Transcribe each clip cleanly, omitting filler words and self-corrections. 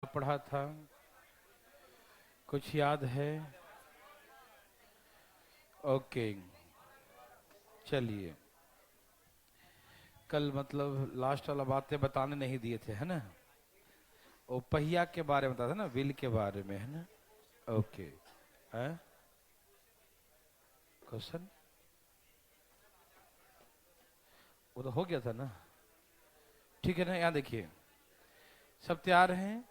पढ़ा था, कुछ याद है? ओके, चलिए। कल मतलब लास्ट वाला बातें बताने नहीं दिए थे, है ना? वो पहिया के बारे में बता था ना, व्हील के बारे में, है ना? ओके। है क्वेश्चन? वो तो हो गया था ना। ठीक है ना, यहाँ देखिए, सब तैयार हैं?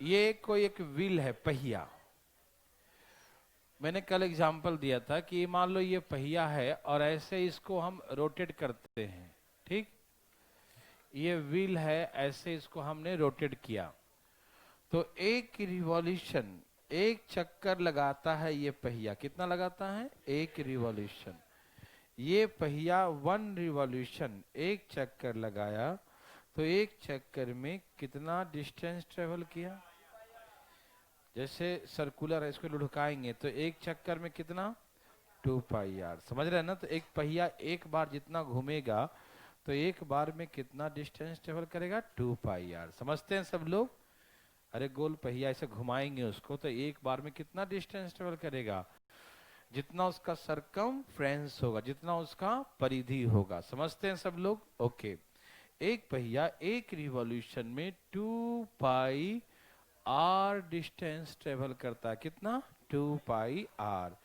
ये कोई एक व्हील है, पहिया। मैंने कल एग्जांपल दिया था कि मान लो ये पहिया है और ऐसे इसको हम रोटेट करते हैं, ठीक? ये व्हील है, ऐसे इसको हमने रोटेट किया तो एक रिवॉल्यूशन, एक चक्कर लगाता है ये पहिया। कितना लगाता है? एक रिवॉल्यूशन। ये पहिया 1 रिवॉल्यूशन, एक चक्कर लगाया तो एक चक्कर में कितना डिस्टेंस ट्रेवल किया? जैसे सर्कुलर है, इसको लुढ़काएंगे तो एक चक्कर में कितना? 2 पाई आर। समझ रहे हैं ना? तो एक पहिया एक बार जितना घूमेगा तो एक बार में कितना डिस्टेंस ट्रेवल करेगा? 2 पाई आर। समझते हैं सब लोग? अरे गोल पहिया ऐसे घुमाएंगे उसको तो एक बार में कितना डिस्टेंस ट्रेवल करेगा? जितना उसका सरकमफ्रेंस होगा, जितना उसका परिधि होगा। समझते हैं सब लोग? ओके। एक पहिया एक रिवॉल्यूशन में 2 पाई आर डिस्टेंस ट्रेवल करता है। कितना? 2 पाई आर।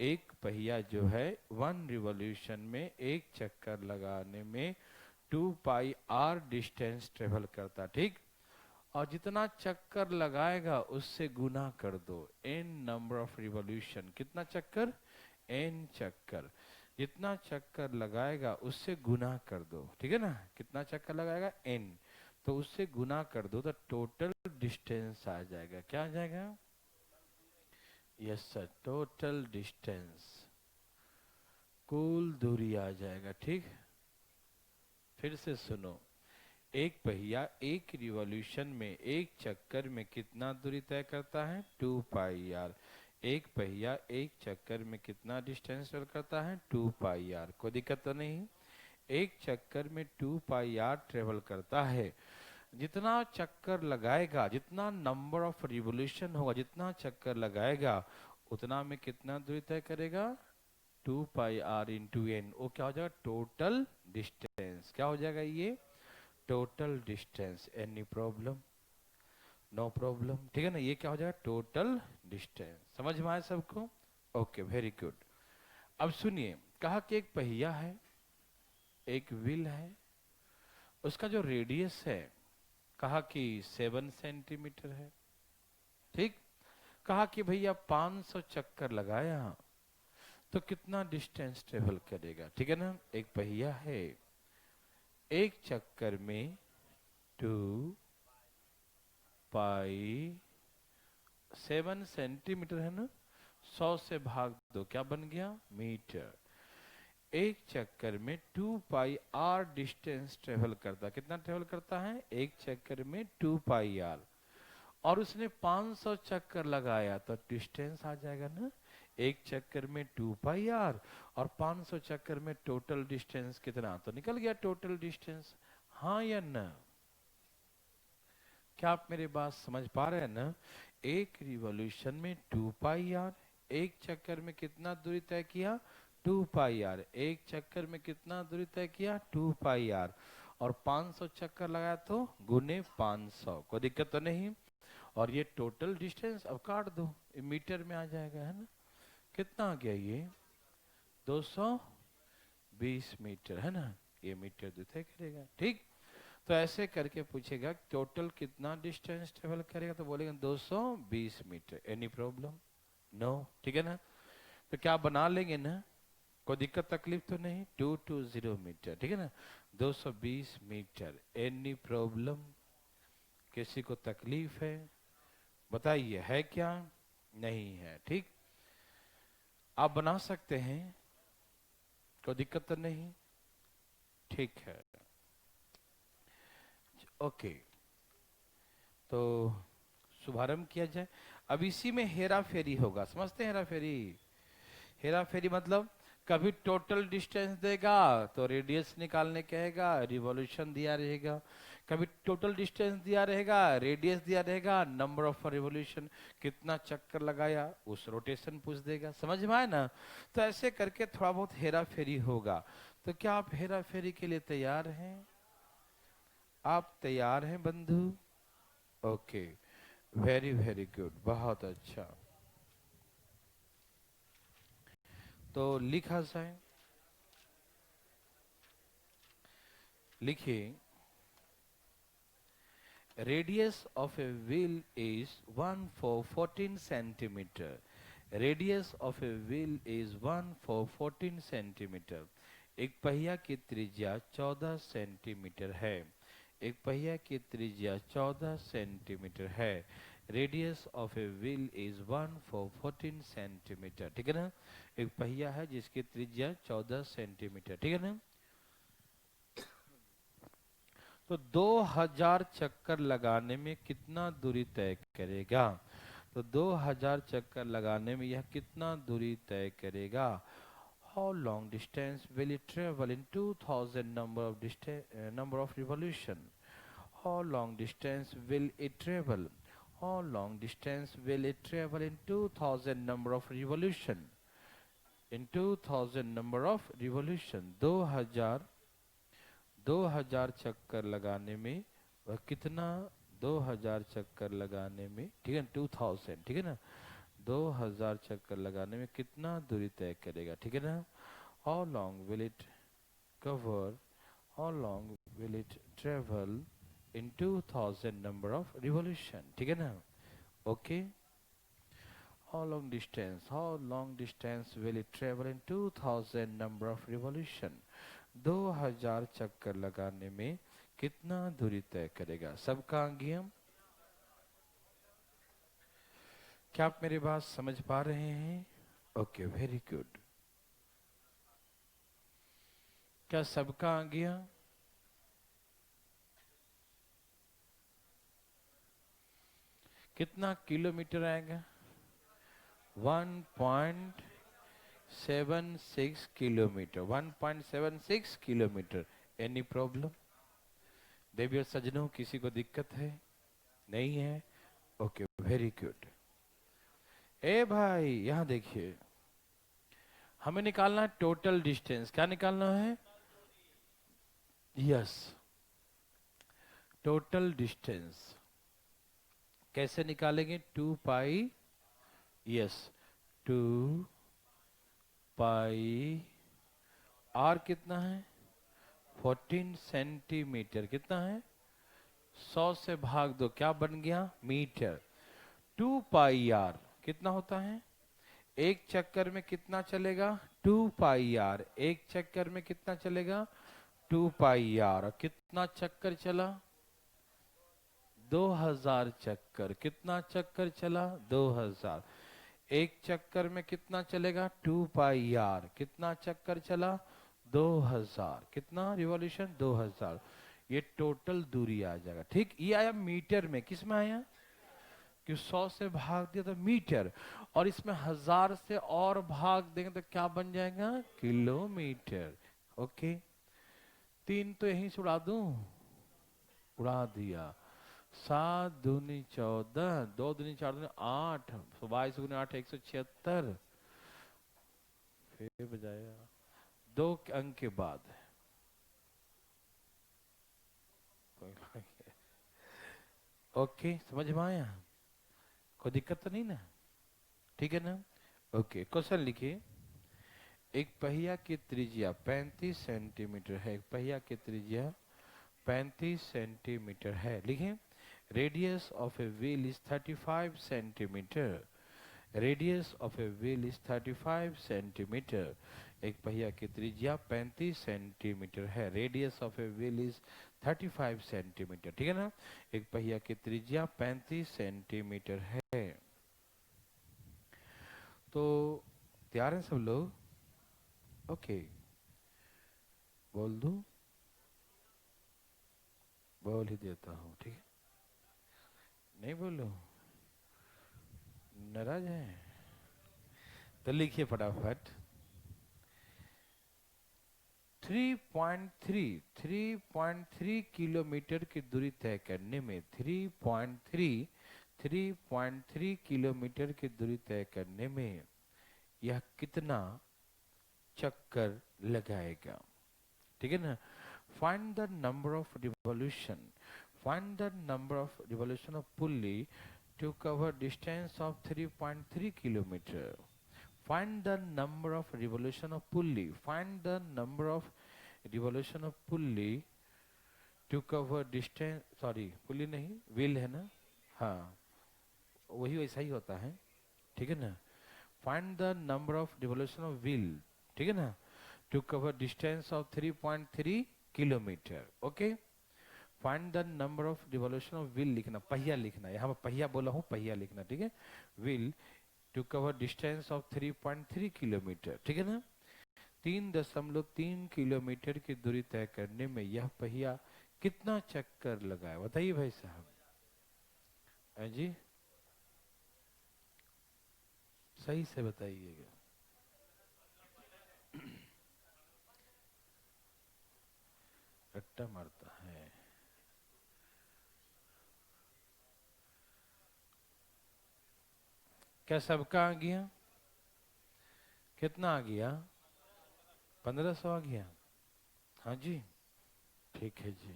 एक पहिया जो है 1 रिवॉल्यूशन में, एक चक्कर लगाने में 2 पाई आर डिस्टेंस ट्रेवल करता, ठीक? और जितना चक्कर लगाएगा उससे गुना कर दो, n नंबर ऑफ रिवॉल्यूशन। कितना चक्कर? n चक्कर। जितना चक्कर लगाएगा उससे गुना कर दो, ठीक है ना? कितना चक्कर लगाएगा? n। तो उससे गुना कर दो तो टोटल डिस्टेंस आ जाएगा। क्या आ जाएगा? यस सर, टोटल डिस्टेंस, कुल दूरी आ जाएगा, ठीक? फिर से सुनो, एक पहिया एक रिवॉल्यूशन में, एक चक्कर में कितना दूरी तय करता है? 2 पाई आर। एक पहिया एक चक्कर में कितना डिस्टेंस ट्रेवल करता है? 2 पाई आर। कोई दिक्कत तो नहीं? एक चक्कर में 2 पाई आर ट्रेवल करता है। जितना चक्कर लगाएगा, जितना नंबर ऑफ रिवॉल्यूशन होगा, जितना चक्कर लगाएगा उतना में कितना दूरी तय करेगा? 2 पाई आर इंटू n। वो क्या हो जाएगा? Total distance. क्या हो जाएगा ये? Total distance. Any problem? No problem, ठीक है ना? ये क्या हो जाएगा? Total distance. समझ में आया सबको? Okay, very good. अब सुनिए, कहा कि एक पहिया है, एक व्हील है, उसका जो रेडियस है कहा कि 7 सेंटीमीटर है, ठीक? कहा कि भैया 500 चक्कर लगाया तो कितना डिस्टेंस ट्रेवल करेगा? ठीक है ना? एक पहिया है, एक चक्कर में 2 पाई 7 सेंटीमीटर है ना, 100 से भाग दो, क्या बन गया? मीटर। एक चक्कर में 2 पाई आर डिस्टेंस ट्रेवल करता। कितना ट्रेवल करता है? एक चक्कर में 2 पाई आर। और उसने 500 चक्कर लगाया तो डिस्टेंस आ जाएगा ना? एक चक्कर में 2 पाई आर और 500 चक्कर में टोटल डिस्टेंस कितना? तो निकल गया टोटल डिस्टेंस। हाँ या ना? क्या आप मेरी बात समझ पा रहे हैं ना? एक रिवॉल्यूशन में 2 पाई आर, एक चक्कर में कितना दूरी तय किया? 2 पाई आर। एक चक्कर में कितना दूरी तय किया? 2 पाई आर। और 500 चक्कर लगाया तो गुने 500। कोई दिक्कत तो नहीं? और ये टोटल डिस्टेंस अब काट दो, ये मीटर में आ जाएगा, है ना? कितना आ गया ये? 220 मीटर, है ना? ये मीटर दूरी तय करेगा, ठीक? तो ऐसे करके पूछेगा टोटल कितना डिस्टेंस ट्रेवल करेगा तो बोलेगा 220 मीटर। Any problem? नो, ठीक है ना? तो क्या बना लेंगे ना? कोई दिक्कत तकलीफ तो नहीं? 220 मीटर, ठीक है ना? 220 मीटर। Any problem? किसी को तकलीफ है? बताइए, है क्या? नहीं है, ठीक? आप बना सकते हैं, कोई दिक्कत तो नहीं? ठीक है, ओके। तो शुभारंभ किया जाए। अब इसी में हेरा फेरी होगा। समझते हैं हेरा फेरी? हेरा फेरी मतलब कभी टोटल डिस्टेंस देगा तो रेडियस निकालने कहेगा, रिवॉल्यूशन दिया रहेगा। कभी टोटल डिस्टेंस दिया रहेगा, रेडियस दिया रहेगा, नंबर ऑफ रिवॉल्यूशन, कितना चक्कर लगाया, उस रोटेशन पूछ देगा। समझ में आया ना? तो ऐसे करके थोड़ा बहुत हेरा फेरी होगा। तो क्या आप हेरा फेरी के लिए तैयार हैं? आप तैयार हैं बंधु? ओके, वेरी वेरी गुड, बहुत अच्छा। तो लिखा जाए, लिखिए, radius of a wheel is 1 for 14 centimeter. Radius of a wheel is 1 for 14 centimeter. एक पहिया की त्रिज्या 14 सेंटीमीटर है। एक पहिया की त्रिज्या 14 सेंटीमीटर है। Radius of a wheel is 1 for 14 centimetre. ठीक है ना? एक पहिया है जिसकी त्रिज्या 14 सेंटीमीटर। ठीक है ना? तो 2000 चक्कर लगाने में कितना दूरी तय करेगा? तो 2000 चक्कर लगाने में यह कितना दूरी तय करेगा? How long distance will it travel in 2000 number of revolution? How long distance will it travel? How long distance will it travel in 2000 number of revolution? In 2000 number of revolution, 2000 चक्कर लगाने में वह कितना, 2000 चक्कर लगाने में, ठीक है, 2000, ठीक है ना, 2000 चक्कर लगाने में कितना दूरी तय करेगा? ठीक है ना? How long will it cover, how long will it travel in 2000 number of revolution? ठीक है ना? Okay, how long distance will it travel in 2000 number of revolution? 2000 चक्कर लगाने में कितना दूरी तय करेगा? सबका अंगियम, क्या आप मेरी बात समझ पा रहे हैं? Okay, very good. क्या सबका अंगियम? कितना किलोमीटर आएगा? 1.76 किलोमीटर, 1.76 किलोमीटर। Any problem? देवी और सज्जनों, किसी को दिक्कत है? नहीं है? Okay, very good. ए भाई, यहां देखिए, हमें निकालना है टोटल डिस्टेंस। क्या निकालना है? Yes, total distance. कैसे निकालेंगे? 2 पाई, यस, 2 पाई, आर कितना है? 14 सेंटीमीटर। कितना है? 100 से भाग दो, क्या बन गया? मीटर। 2 पाई आर कितना होता है? एक चक्कर में कितना चलेगा? 2 पाई आर। एक चक्कर में कितना चलेगा? 2 पाई आर। कितना चक्कर चला? 2000 चक्कर। कितना चक्कर चला? 2000। एक चक्कर में कितना चलेगा? 2 पाई आर। कितना चक्कर चला? 2000। कितना रिवॉल्यूशन? 2000। ये टोटल दूरी आ जाएगा। ठीक, ये आया मीटर में। किस में आया? कि 100 से भाग दिया तो मीटर, और इसमें 1000 से और भाग देंगे तो क्या बन जाएगा? किलोमीटर। ओके, 3 तो यहीं से उड़ा दूं? उड़ा दिया। 7 दूनी 14, 2 दूनी 4 दूनी 8, 22 गुने 8 176। फिर बजाया 2 अंक के बाद। ओके, समझ में आया? कोई दिक्कत तो नहीं ना? ठीक है ना? ओके, क्वेश्चन लिखिए। एक पहिया की त्रिज्या 35 सेंटीमीटर है। एक पहिया की त्रिज्या 35 सेंटीमीटर है। लिखें, radius of a wheel is 35 centimetre. Radius of a wheel is 35 centimetre. एक पहिया की त्रिज्या 35 सेंटीमीटर है। Radius of a wheel is 35 centimetre. ठीक है ना? एक पहिया की त्रिज्या 35 सेंटीमीटर है। तो तैयार हैं सब लोग? ओके, बोल दूं? बोल ही देता हूं, ठीक है? नहीं बोलो? नाराज है? तो लिखिए फटाफट। 3.3 किलोमीटर की दूरी तय करने में 3.3 किलोमीटर की दूरी तय करने में यह कितना चक्कर लगाएगा? ठीक है ना? Find the number of revolution, find the number of revolution of pulley to cover distance of 3.3 kilometre. Find the number of revolution of pulley. Find the number of revolution of pulley to cover distance. Sorry, pulley नहीं, wheel है ना? हाँ, वही वैसा ही होता है, ठीक है ना? Find the number of revolution of wheel, ठीक है ना? To cover distance of 3.3 kilometre. Okay? Find the number of revolution of wheel लिखना, पहिया लिखना. यहाँ पर पहिया बोला हूँ, पहिया लिखना, ठीक है? Wheel to cover distance of 3.3 kilometre, ठीक है ना? 3.3 किलोमीटर की दूरी तय करने में यह पहिया कितना चक्कर लगाए? बताइए भाई साहब. जी सही से बताइएगा. रट्टा मारता है. क्या सबका आ गया? कितना आ गया? 1500 आ गया. हाँ जी, ठीक है जी.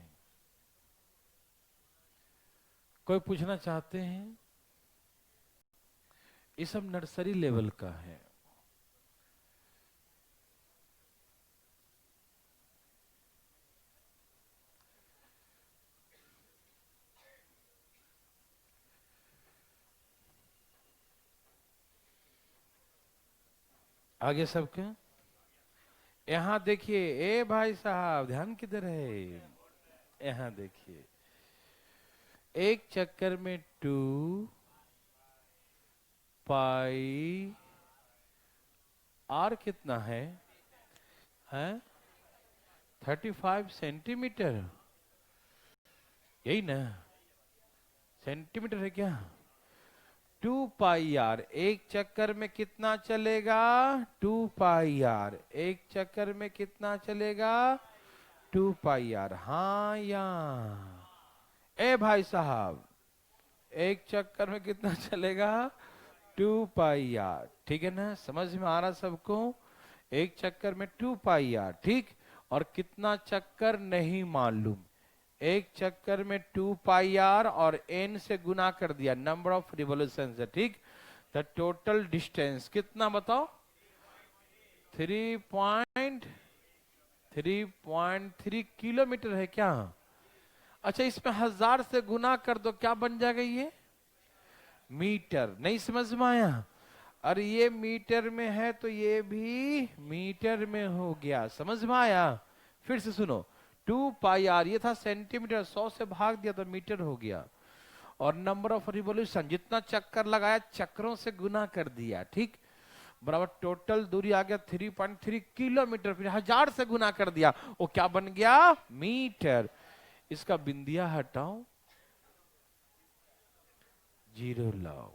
कोई पूछना चाहते हैं? ये सब नर्सरी लेवल का है. आगे सबके यहाँ देखिए. ए भाई साहब ध्यान किधर है? यहाँ देखिए. एक चक्कर में 2 पाई आर कितना है? 35 सेंटीमीटर. यही ना? सेंटीमीटर है क्या? 2 पाई आर. एक चक्कर में कितना चलेगा? 2 पाई आर. एक चक्कर में कितना चलेगा? 2 पाई आर. हाँ या ए भाई साहब, एक चक्कर में कितना चलेगा? 2 पाई आर. ठीक है ना? समझ में आ रहा सबको? एक चक्कर में 2 पाई आर. ठीक. और कितना चक्कर नहीं मालूम. एक चक्कर में 2 पाई आर और n से गुना कर दिया, नंबर ऑफ रिवोल्यूशन से. ठीक. द टोटल डिस्टेंस कितना बताओ? 3.3 किलोमीटर है क्या? अच्छा, इसमें 1000 से गुना कर दो, क्या बन जाएगा ये? मीटर. नहीं समझ में आया? अरे ये मीटर में है तो ये भी मीटर में हो गया. समझ में आया? फिर से सुनो. 2 पाई आर ये था सेंटीमीटर, 100 से भाग दिया तो मीटर हो गया. और नंबर ऑफ रिवोल्यूशन, जितना चक्कर लगाया चक्रों से गुना कर दिया. ठीक. बराबर टोटल दूरी आ गया 3.3 किलोमीटर. फिर 1000 से गुना कर दिया, वो क्या बन गया? मीटर. इसका बिंदिया हटाओ, 0 लाओ,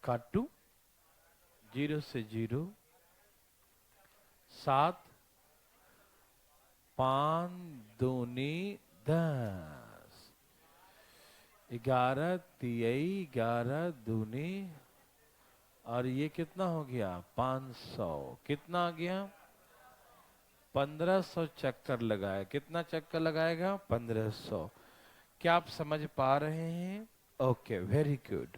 काटू. 0 से 0, 7, 5 दूनी 10, 11 तिहाई 11 दूनी. और ये कितना हो गया? 500. कितना आ गया? 1500 चक्कर लगाया. कितना चक्कर लगाएगा? 1500. क्या आप समझ पा रहे हैं? Okay, very good.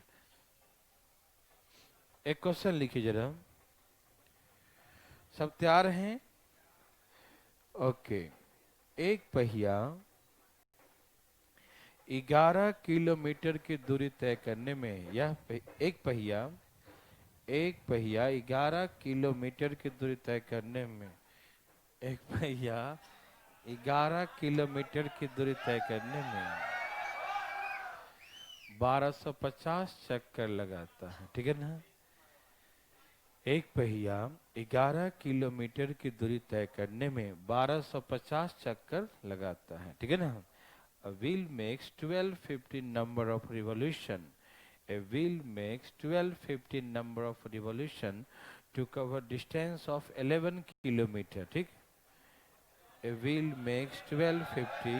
एक क्वेश्चन लिखिए जरा. सब तैयार हैं? ओके. एक पहिया 11 किलोमीटर की दूरी तय करने में यह एक पहिया 11 किलोमीटर की दूरी तय करने में 11 किलोमीटर की दूरी तय करने में 1250 चक्कर लगाता है. ठीक है ना? एक पहिया 11 किलोमीटर की दूरी तय करने में 1250 चक्कर लगाता है. ठीक है ना? A wheel makes 1250 number of revolution. A wheel makes 1250 number of revolution to cover distance of 11 kilometre. ठीक. A wheel makes 1250.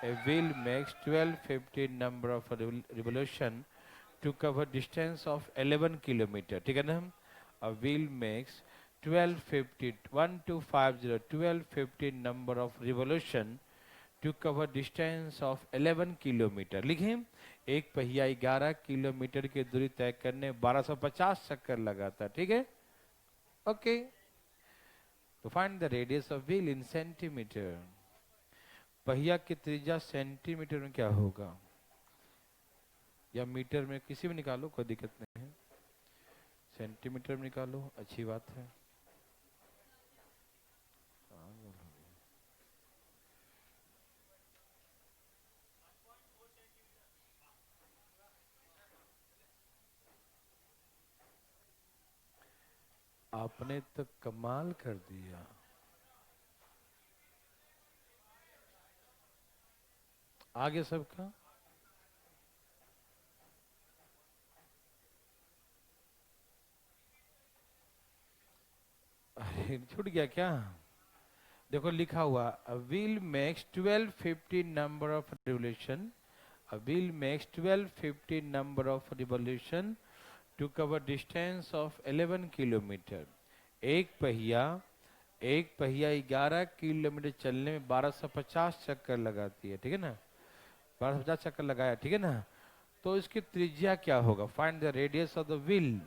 A wheel makes 1250 number of revolution to cover distance of 11 kilometer. ठीक है ना? A wheel makes 1250 1250 1250 number of revolution to cover distance of 11 kilometre. लिखें, एक पहिया 11 kilometre की दूरी तय करने 1250 चक्कर लगाता है. ठीक है? ओके. तो find the radius of wheel in centimetre. पहिया की त्रिज्या सेंटीमीटर में क्या होगा, या मीटर में, किसी में निकालो, कोई दिक्कत नहीं है. सेंटीमीटर में निकालो, अच्छी बात है. आपने तो कमाल कर दिया. आगे सबका अरे छूट गया क्या? देखो लिखा हुआ, a wheel makes 1250 number of revolution. A wheel makes 1250 number of revolution to cover distance of 11 kilometre. एक पहिया 11 किलोमीटर चलने में 1250 चक्कर लगाती है. ठीक है ना? 1250 चक्कर लगाया. ठीक है ना? तो इसकी त्रिज्या क्या होगा? Find the radius of the wheel.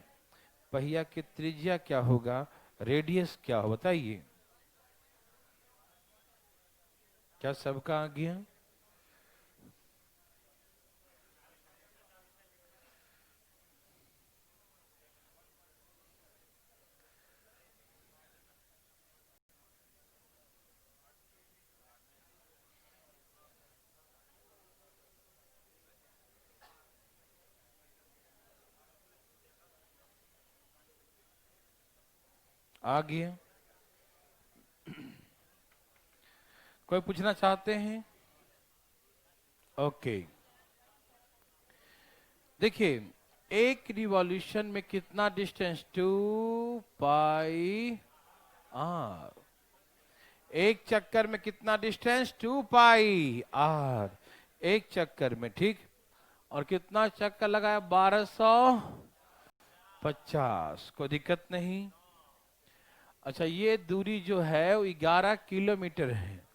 पहिया की त्रिज्या क्या होगा, रेडियस क्या हो, बताइए. क्या सबका आ गया? आ गया? कोई पूछना चाहते हैं? ओके. देखिए, एक रिवॉल्यूशन में कितना डिस्टेंस, 2 पाई आर. एक चक्कर में कितना डिस्टेंस, 2 पाई आर. एक चक्कर में. ठीक. और कितना चक्कर लगाया, 1250. कोई दिक्कत नहीं. अच्छा, ये दूरी जो है वो 11 किलोमीटर है.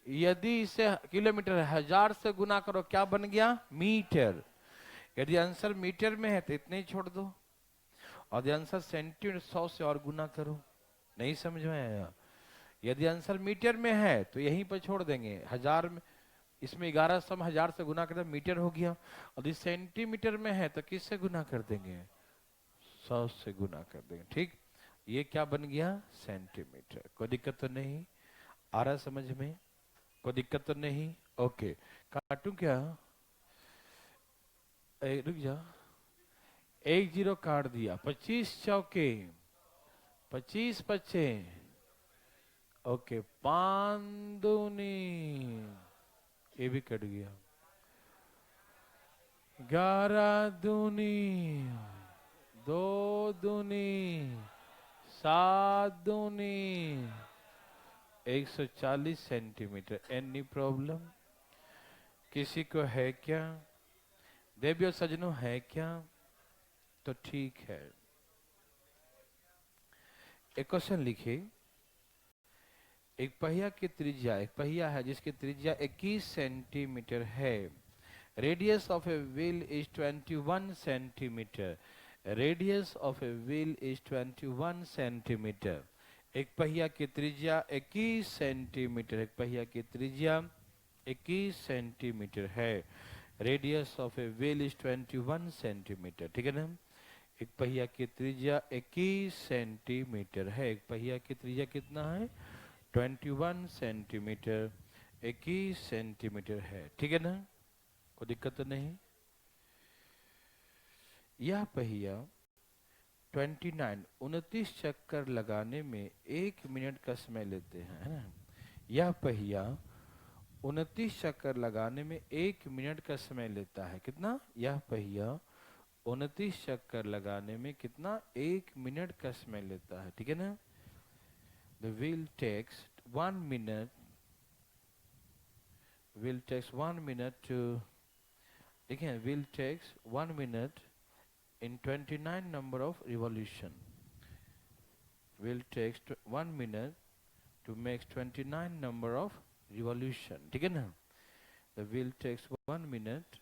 यदि इसे किलोमीटर 1000 से गुना करो, क्या बन गया, मीटर. यदि आंसर मीटर में है तो इतने ही छोड़ दो, और यदि आंसर सेंटीमीटर 100 से और गुना करो. नहीं समझ में आया? यदि आंसर मीटर में है तो यहीं पर छोड़ देंगे. 1000 में, इसमें 1100 में 1000 से गुना कर दे, मीटर हो गया. और यदि सेंटीमीटर में है तो किससे गुना कर देंगे, 100 से गुना कर देंगे. ठीक. ये क्या बन गया, सेंटीमीटर. कोई दिक्कत तो नहीं? आ रहा समझ में? कोई दिक्कत तो नहीं? ओके. काटूं क्या? रुक जा. 10 काट दिया. 25 चौके 25 पच्चे. ओके. 5 दूनी, ये भी कट गया. 11 दूनी, 2 दूनी, 7 दूनी, 140 सेंटीमीटर. Any problem? किसी को है क्या? देवियों सजनों है क्या? तो ठीक है. एक क्वेश्चन लिखिए. एक पहिया की त्रिज्या, एक पहिया है जिसकी त्रिज्या 21 सेंटीमीटर है. Radius of a wheel is 21 centimetre. Radius of a wheel is 21 centimetre. एक पहिया की त्रिज्या 21 सेंटीमीटर. एक पहिया की त्रिज्या 21 सेंटीमीटर है. Radius of a wheel is 21 centimetre. ठीक है ना? एक पहिया की त्रिज्या 21 सेंटीमीटर है. एक पहिया की त्रिज्या कितना है, 21 सेंटीमीटर. 21 सेंटीमीटर है. ठीक है ना? कोई दिक्कत तो नहीं? यह पहिया 29 चक्कर लगाने में 1 मिनट का समय लेते हैं, है ना? यह पहिया 29 चक्कर लगाने में 1 मिनट का समय लेता है. कितना? यह पहिया 29 चक्कर लगाने में कितना, 1 मिनट का समय लेता है. ठीक है ना? The wheel takes 1 minute, will takes 1 minute to, again, will takes 1 minute in 29 number of revolution. Will takes 1 minute to make 29 number of revolution. ठीक है ना? The wheel takes 1 minute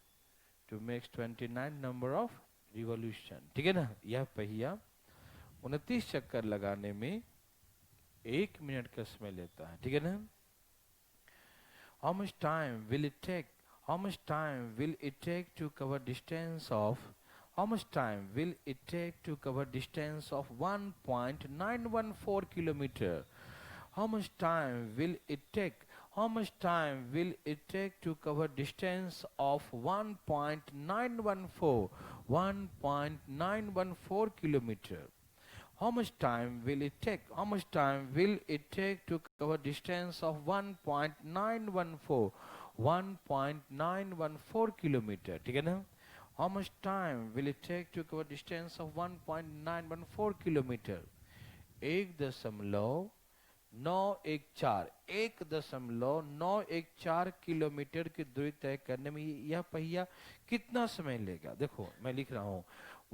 to make 29 number of revolution. ठीक है ना? यह पहिया 29 चक्कर लगाने में 1 मिनट का समय लेता है. ठीक है ना? How much time will it take? How much time will it take to cover distance of? How much time will it take to cover distance of 1.914 kilometer? How much time will it take? How much time will it take to cover distance of 1.914 kilometer? How much time will it take? How much time will it take to cover distance of 1.914 kilometer? ठीक है ना? How much time will it take to cover distance of 1.914 kilometer? 1.914 kilometre की दूरी तय करने में यह पहिया कितना समय लेगा? देखो मैं लिख रहा हूँ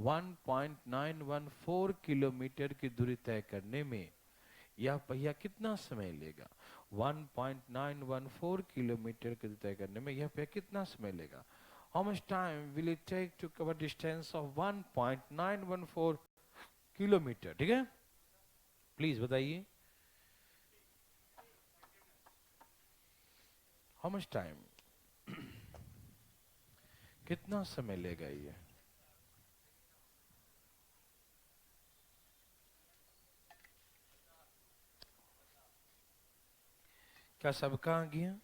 1.914 किलोमीटर की दूरी तय करने में यह पहिया कितना समय लेगा? 1.914 किलोमीटर की दूरी तय करने में यह पहिया कितना समय लेगा? How much time will it take to cover distance of 1.914 kilometre? ठीक है, प्लीज बताइए. How much time? कितना समय लेगा ये? क्या सबका आ गया?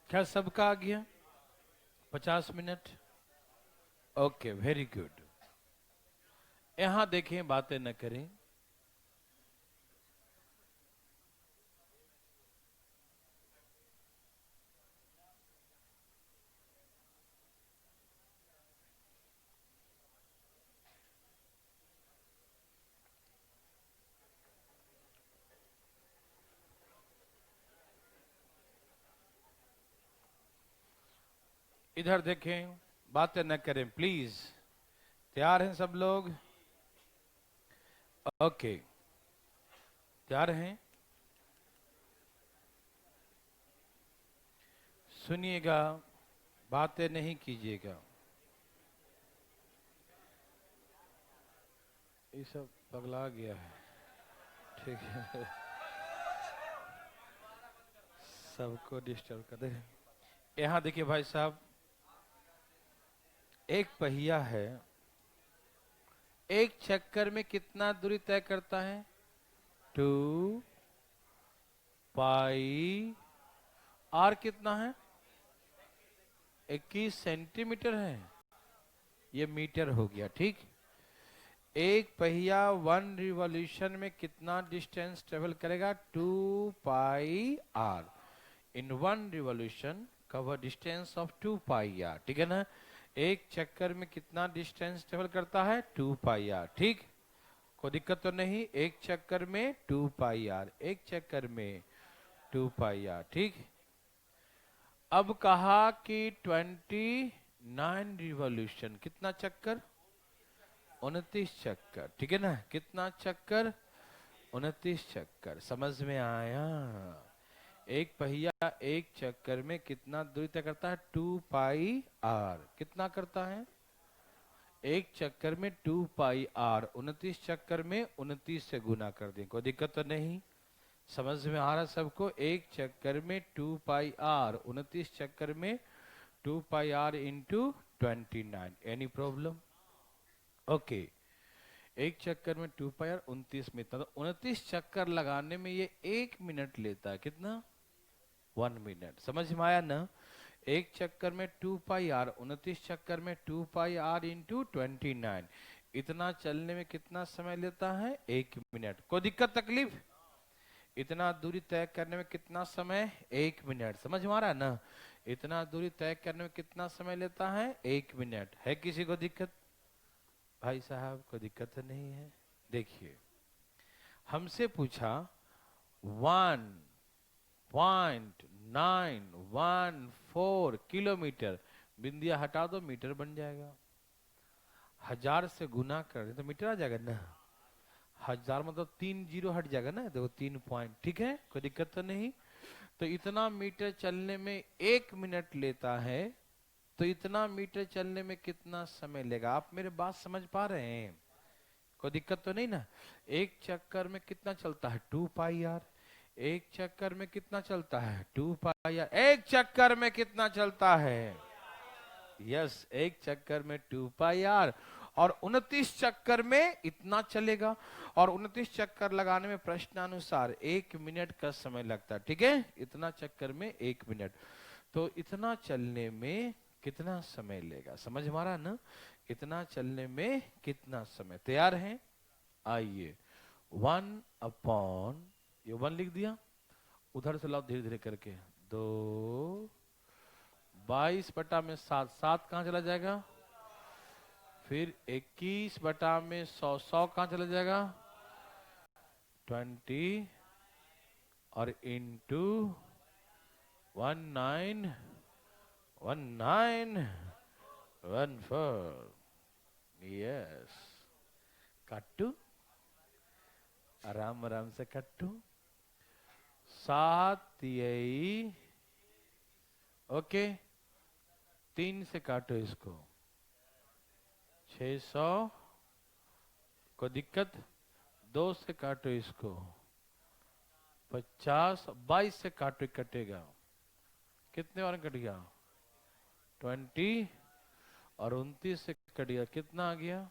क्या सबका आ गया? 50 मिनट. Okay, very good. यहां देखें, बातें न करें. इधर देखें, बातें न करें प्लीज. तैयार हैं सब लोग? ओके, तैयार हैं? सुनिएगा, बातें नहीं कीजिएगा. ये सब पगला गया है. ठीक है, सबको डिस्टर्ब कर दे. यहां देखिए भाई साहब, एक पहिया है, एक चक्कर में कितना दूरी तय करता है? 2 पाई आर. कितना है? 21 सेंटीमीटर है. ये मीटर हो गया. ठीक, एक पहिया 1 रिवॉल्यूशन में कितना डिस्टेंस ट्रेवल करेगा? 2 pi R. In 1 revolution cover distance of 2 pi R. ठीक है ना? एक चक्कर में कितना डिस्टेंस ट्रेवल करता है? 2 पाई आर. ठीक, कोई दिक्कत तो नहीं. एक चक्कर में 2 पाई आर, एक चक्कर में 2 पाई आर. ठीक, अब कहा कि 29 रिवॉल्यूशन. कितना चक्कर? 29 चक्कर. ठीक है ना? कितना चक्कर? 29 चक्कर. समझ में आया? एक पहिया एक चक्कर में कितना दूरी तय करता है? 2 पाई आर. कितना करता है? एक चक्कर में 2 पाई आर. 29 चक्कर में 29 से गुना कर दें. कोई दिक्कत तो नहीं? समझ में आ रहा सबको? एक चक्कर में 2 पाई आर, 29 चक्कर में 2 pi R into 29. Any problem? Okay, एक चक्कर में 2 पाई आर, 29 में इतना. तो 29 चक्कर लगाने में ये 1 मिनट लेता है. कितना? 1 मिनट. समझ में आया ना? एक चक्कर में 2 पाई आर, 29 चक्कर में 2 पाई आर इंटू 29. इतना चलने में कितना समय लेता है? 1 मिनट। कोई दिक्कत तकलीफ? इतना दूरी तय करने में कितना समय? 1 मिनट। समझ में आ रहा है ना? इतना दूरी तय करने में कितना समय लेता है? 1 मिनट। है किसी को दिक्कत? भाई साहब को दिक्कत तो नहीं है? देखिए, हमसे पूछा 1.914 किलोमीटर, बिंदिया हटा दो मीटर बन जाएगा। 1000 से गुना कर तो मीटर आ जाएगा ना। 1000 मतलब 3 जीरो हट जाएगा ना, देखो 3 पॉइंट। ठीक है, कोई दिक्कत तो नहीं। तो इतना मीटर चलने में 1 मिनट लेता है, तो इतना मीटर चलने में कितना समय लेगा? आप मेरे बात समझ पा रहे हैं? कोई दिक्कत तो नहीं ना? एक चक्कर में कितना चलता है? 2 पाई आर। एक चक्कर में कितना चलता है? 2 पाई आर। एक चक्कर में कितना चलता है? यस, एक चक्कर में 2 पाई आर। और 29 चक्कर में इतना चलेगा। और 29 चक्कर लगाने में प्रश्नानुसार 1 मिनट का समय लगता है। ठीक है, इतना चक्कर में 1 मिनट। तो इतना चलने में कितना समय लेगा? समझ मारा ना? इतना चलने में कितना समय? तैयार हैं? आइए, 1 ये 1 लिख दिया, उधर से लाओ धीरे धीरे करके। 2, 22/7, 7 कहां चला जाएगा? फिर 21/100, 100 कहां चला जाएगा? 20 और इंटू 1914। यस, काटू, आराम आराम से काटू। 7 यही, ओके। 3 से काटो इसको, 600। कोई दिक्कत? 2 से काटो इसको, 50। 22 से काटो, कटेगा कितने बार कट गया? 20। और 29 से कट गया, कितना आ गया?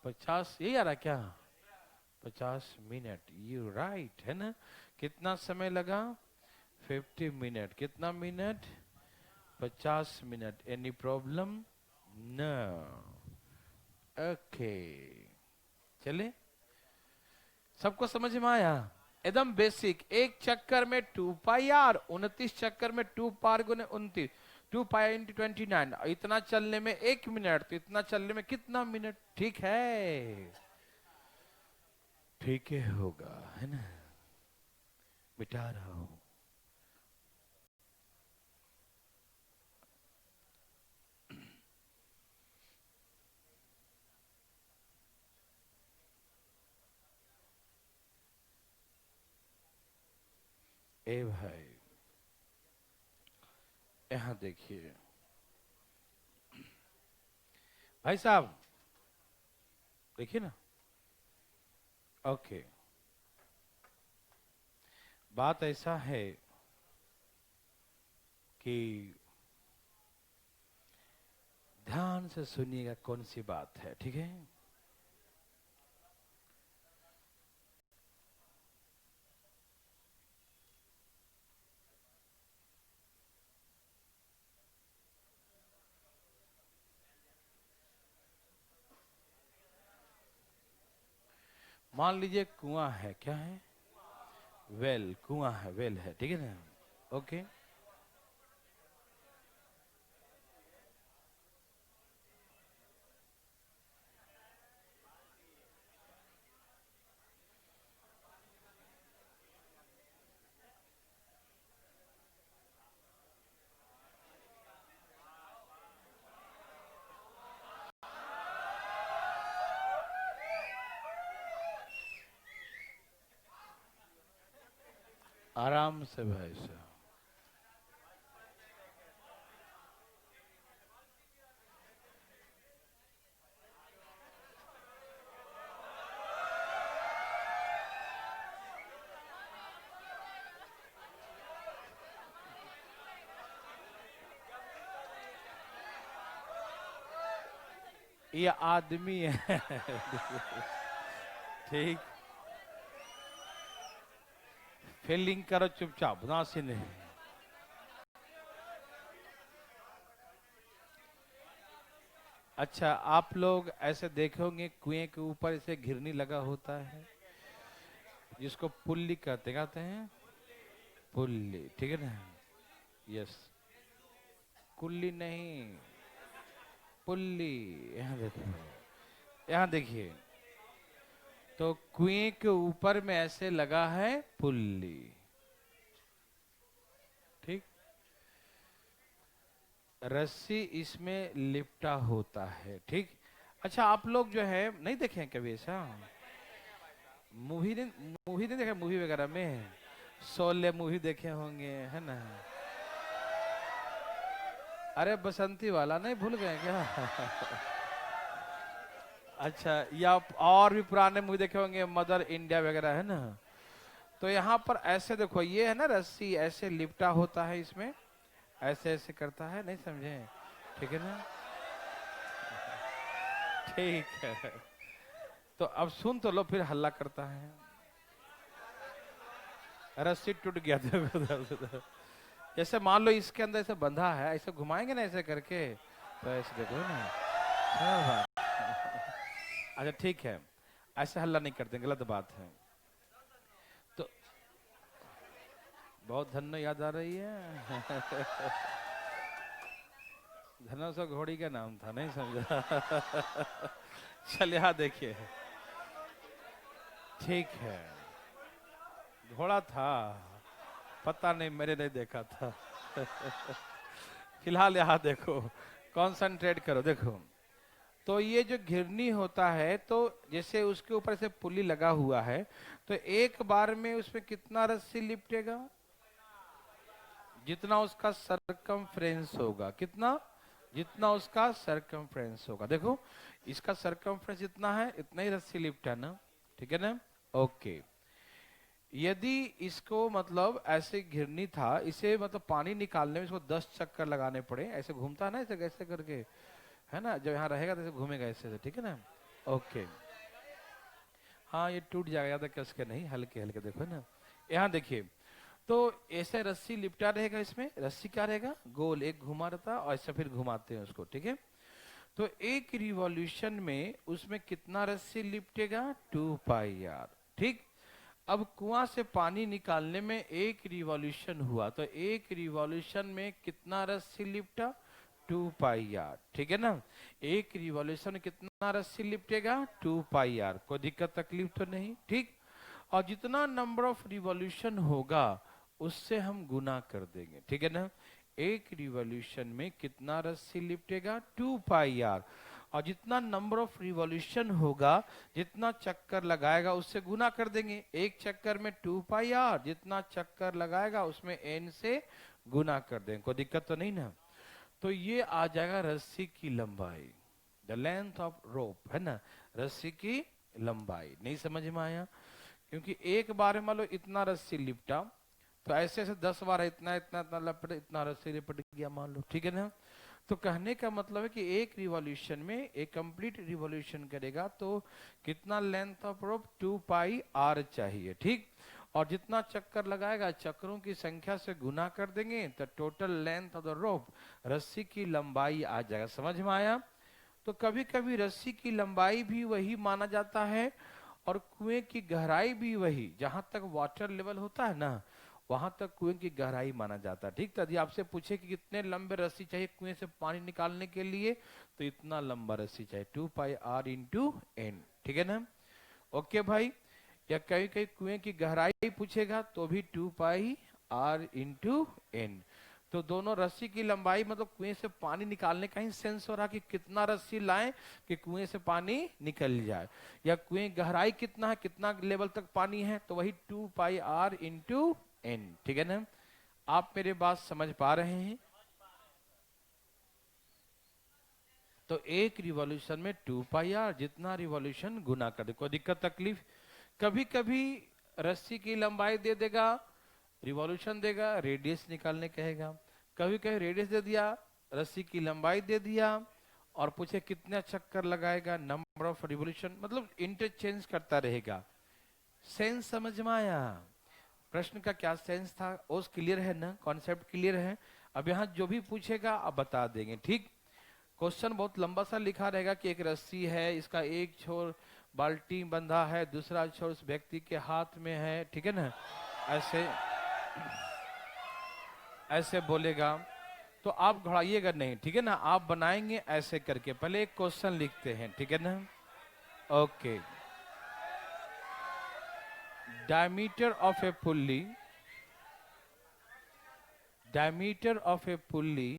50। यही आ रहा क्या? 50 मिनट। यू राइट है ना? कितना समय लगा? 50 मिनट। कितना minute? 50 minute. Any problem? No. Okay, चले, सबको समझ में आया? एकदम बेसिक। एक चक्कर में 2 पाई आर, 29 चक्कर में 2 पार गुने 29, 2 पाई इंटू 29। इतना चलने में 1 मिनट, तो इतना चलने में कितना मिनट? ठीक है, ठीक है, होगा, है ना? मिटा रहा हूं। ए भाई, यहां देखिए भाई साहब, देखिए ना। ओके, बात ऐसा है कि ध्यान से सुनिएगा कौन सी बात है, ठीक है? मान लीजिए कुआं है, क्या है? वेल, कुआं है, वेल है, ठीक है ना? ओके, आराम से भाई साहब। ये आदमी है ठीक, फीलिंग करो चुपचाप, ना से नहीं। अच्छा, आप लोग ऐसे देखे होंगे कुएं के ऊपर ऐसे घिरनी लगा होता है, जिसको पुल्ली कहते हैं, पुल्ली, ठीक है ना? यस, कुल्ली नहीं, पुल्ली। यहाँ देखो, यहाँ देखिए, तो कुएं के ऊपर में ऐसे लगा है पुल्ली, ठीक। रस्सी इसमें लिपटा होता है, ठीक। अच्छा, आप लोग जो है नहीं देखे हैं कभी ऐसा? मूवी नहीं देखा, मूवी वगैरह में शोले मूवी देखे होंगे, है ना? अरे बसंती वाला नहीं भूल गए क्या? अच्छा, या और भी पुराने मूवी देखे होंगे, मदर इंडिया वगैरह, है ना? तो यहाँ पर ऐसे देखो, ये है ना रस्सी, ऐसे लिपटा होता है इसमें, ऐसे ऐसे करता है, नहीं समझे? ठीक है ना? ठीक है, तो अब सुन तो लो, फिर हल्ला करता है। रस्सी टूट गया, देखो। जैसे मान लो इसके अंदर ऐसे बंधा है, ऐसे घुमाएंगे ना ऐसे करके, तो ऐसे देखो ना। हाँ भाई। अच्छा ठीक है, ऐसे हल्ला नहीं करते, गलत बात है। तो बहुत धन्य याद आ रही है। धनुष और घोड़ी का नाम था, नहीं समझा? चल यहाँ देखिए, ठीक है, घोड़ा था, पता नहीं, मैंने नहीं देखा था। फिलहाल यहाँ देखो, कंसंट्रेट करो, देखो। तो ये जो घिरनी होता है, तो जैसे उसके ऊपर से पुली लगा हुआ है, तो एक बार में उसमें कितना रस्सी लिपटेगा? जितना उसका सरकमफ्रेंस होगा, कितना? जितना उसका सरकमफ्रेंस होगा। देखो, इसका सरकमफ्रेंस जितना है, इतना ही रस्सी लिपटा ना, ठीक है ना? ओके। यदि इसको मतलब ऐसे घिरनी था, इसे मतलब पानी निकालने में इसको 10 चक्कर लगाने पड़े, ऐसे घूमता है ना, ऐसे ऐसे करके, है ना? जब यहाँ रहेगा तो ऐसे घूमेगा ऐसे, ठीक है ना? ओके। हाँ, ये टूट जाएगा, ज्यादा कस के नहीं, हल्के हल्के, देखो ना। यहाँ देखिए, तो ऐसे रस्सी लिपटा रहेगा, इसमें रस्सी क्या रहेगा, गोल एक घुमा रहता, और ऐसे फिर घुमाते हैं उसको, ठीक है? तो एक रिवॉल्यूशन में उसमें कितना रस्सी लिपटेगा? 2 पाई आर, ठीक। अब कुआं से पानी निकालने में एक रिवॉल्यूशन हुआ, तो एक रिवॉल्यूशन में कितना रस्सी लिपटा? 2 पाई आर, ठीक है ना? एक रिवॉल्यूशन कितना रस्सी लिपटेगा? 2 पाई आर। कोई दिक्कत तकलीफ तो नहीं, ठीक। और जितना नंबर ऑफ रिवॉल्यूशन होगा, उससे हम गुना कर देंगे, ठीक है ना? एक रिवॉल्यूशन में कितना रस्सी लिपटेगा? 2 पाई आर। और जितना नंबर ऑफ रिवॉल्यूशन होगा, जितना चक्कर लगाएगा, उससे गुना कर देंगे। एक चक्कर में 2 पाई आर, जितना चक्कर लगाएगा उसमें एन से गुना कर देंगे। कोई दिक्कत तो नहीं ना? तो ये आ जाएगा रस्सी की लंबाई, द लेंथ ऑफ रोप, है ना? रस्सी की लंबाई। नहीं समझ में आया? क्योंकि एक बार में मान लो इतना रस्सी लिपटा, तो ऐसे ऐसे 10 बार इतना इतना इतना लपट, इतना रस्सी लिपट गया मान लो, ठीक है ना? तो कहने का मतलब है कि एक रिवॉल्यूशन में, एक कंप्लीट रिवॉल्यूशन करेगा तो कितना length of rope? 2 pi r चाहिए, ठीक। और जितना चक्कर लगाएगा, चक्रों की संख्या से गुना कर देंगे, तो total length of the rope, रस्सी की लंबाई आ जाएगा। समझ में आया? तो कभी कभी रस्सी की लंबाई भी वही माना जाता है, और कुएं की गहराई भी वही, जहां तक वाटर लेवल होता है ना, वहां तक कुएं की गहराई माना जाता है, ठीक। यदि आपसे पूछे कि कितने लंबे रस्सी चाहिए कुएं से पानी निकालने के लिए, तो इतना लंबा रस्सी चाहिए, 2 पाई आर इंटू एन, ठीक है ना? ओके भाई। या कहीं कहीं कुएं की गहराई पूछेगा, तो भी 2 पाई आर इंटू एन। तो दोनों रस्सी की लंबाई मतलब कुएं से पानी निकालने का ही सेंस हो रहा कि कितना रस्सी लाएं कि कुएं से पानी निकल जाए, या कुएं गहराई कितना है, कितना लेवल तक पानी है, तो वही 2 पाई आर इंटू एन, ठीक है ना? आप मेरे बात समझ पा रहे हैं? तो एक रिवॉल्यूशन में 2 पाई आर, जितना रिवॉल्यूशन गुना कर दे। कोई दिक्कत तकलीफ? कभी कभी रस्सी की लंबाई दे देगा, रिवॉल्यूशन देगा, रेडियस निकालने कहेगा। कभी कभी रेडियस दे दिया, रस्सी की लंबाई दे दिया, और पूछे कितना चक्कर लगाएगा, नंबर ऑफ रिवॉल्यूशन, मतलब इंटरचेंज करता रहेगा। सेंस समझ में आया? प्रश्न का क्या सेंस था, ओस क्लियर है ना? कॉन्सेप्ट क्लियर है? अब यहाँ जो भी पूछेगा आप बता देंगे, ठीक। क्वेश्चन बहुत लंबा सा लिखा रहेगा कि एक रस्सी है, इसका एक छोर बाल्टी बंधा है, दूसरा छोर उस व्यक्ति के हाथ में है, ठीक है ना, ऐसे ऐसे बोलेगा। तो आप घबराइएगा नहीं, ठीक है ना, आप बनाएंगे ऐसे करके। पहले एक क्वेश्चन लिखते हैं, ठीक है ना। Okay, diameter of a pulley, diameter of a pulley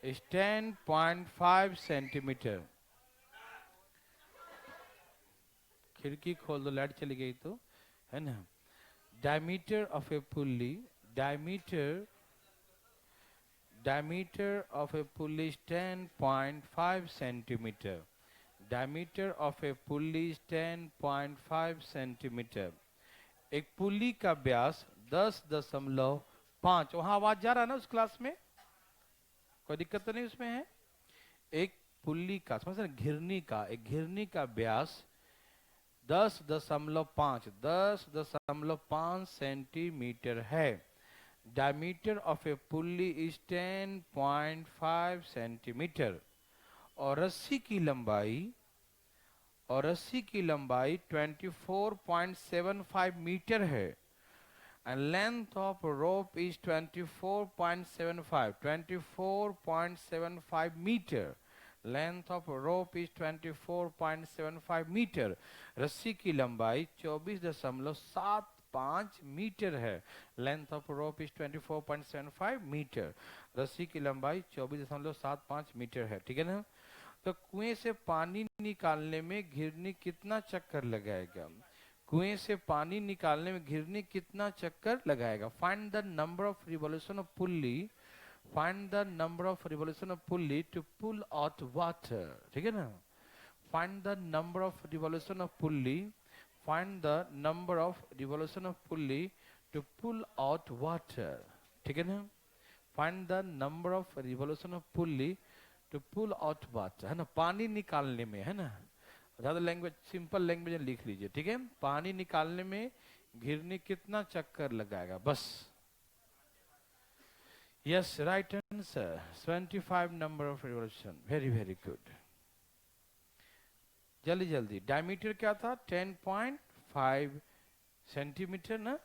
is 10.5 centimeter। खिड़की खोल दो, लाइट चली गई तो, है ना। diameter of a pulley, diameter of a pulley is 10.5 centimeter। diameter of a pulley is 10.5 centimeter। एक पुली का व्यास 10.5। वहां आवाज जा रहा है ना उस क्लास में, कोई दिक्कत तो नहीं उसमें है। एक पुली का, समझ रहे, एक घिरनी का व्यास 10.5 सेंटीमीटर है। Diameter of A pulley is 10.5 centimetre. और रस्सी की लंबाई 24.75 मीटर है। and length of rope is 24.75 meter। length of rope is 24.75 metre. रस्सी की लंबाई 24.75 मीटर है। Length of rope is 24.75 metre. रस्सी की लंबाई 24.75 मीटर है, ठीक है ना। तो कुएं से पानी निकालने में घिरनी कितना चक्कर लगाएगा? कुएं से पानी निकालने में घिरनी कितना चक्कर लगाएगा? Find the number of revolution of pulley, find the number of revolution of pulley to pull out water, ठीक है ना। Find the number of revolution of pulley, find the number of revolution of pulley to pull out water, ठीक है ना। Find the number of revolution of pulley to pull out water, है ना, पानी निकालने में, है ना। ज्यादा लैंग्वेज, सिंपल लैंग्वेज में लिख लीजिए, ठीक है। पानी निकालने में घिरनी कितना चक्कर लगाएगा, बस। Yes, right answer 25 number of revolution. Very very good. जल्दी जल्दी, डायमीटर क्या था? 10.5 सेंटीमीटर ना।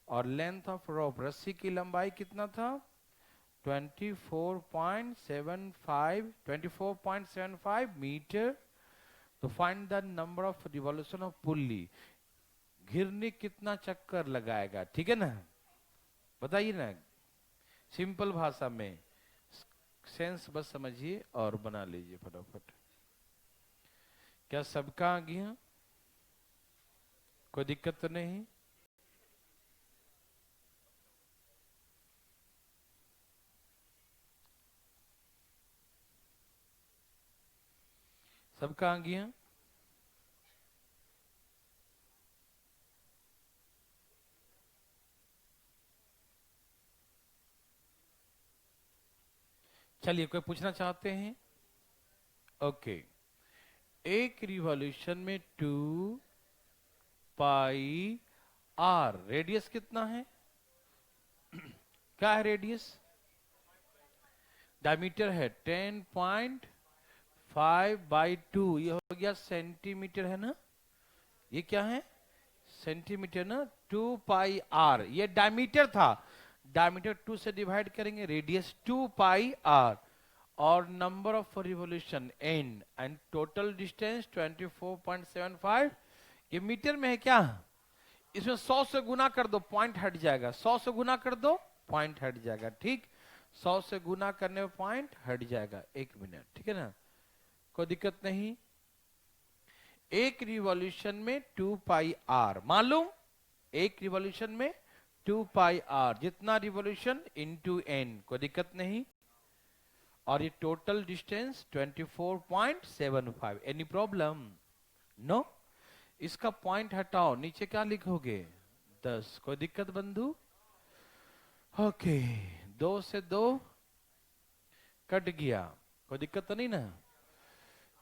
और लेंथ ऑफ रोप, रस्सी की लंबाई कितना था? 24.75 मीटर। तो find the number of revolution of pulley, घिरनी कितना चक्कर लगाएगा, ठीक है ना। बताइए ना, सिंपल भाषा में, सेंस बस समझिए और बना लीजिए फटाफट। क्या सबका आ गया? कोई दिक्कत तो नहीं? सबका आ गया? चलिए, कोई पूछना चाहते हैं? ओके। एक रिवॉल्यूशन में 2 पाई आर, रेडियस कितना है? क्या है रेडियस? डायमीटर है 10.5/2, ये हो गया सेंटीमीटर, है ना। ये क्या है? सेंटीमीटर ना। 2 पाई आर, ये डायमीटर था। डायमीटर 2 से डिवाइड करेंगे, रेडियस 2 पाई आर, और number of revolution n, and total distance 24.75। ये मीटर में है क्या? इसमें 100 से गुना कर दो, पॉइंट हट जाएगा। 100 से गुना कर दो, पॉइंट हट जाएगा, ठीक। 100 से गुना करने में पॉइंट हट जाएगा। 1 मिनट, ठीक है ना, कोई दिक्कत नहीं। एक रिवॉल्यूशन में 2 पाई आर, मालूम, एक रिवॉल्यूशन में 2 पाई आर, जितना रिवॉल्यूशन इंटू एन, कोई दिक्कत नहीं। और ये total distance 24.75। Any problem? No. इसका पॉइंट हटाओ, नीचे क्या लिखोगे? 10। कोई दिक्कत बंधु? ओके, 2 से 2 कट गया, कोई दिक्कत तो नहीं ना।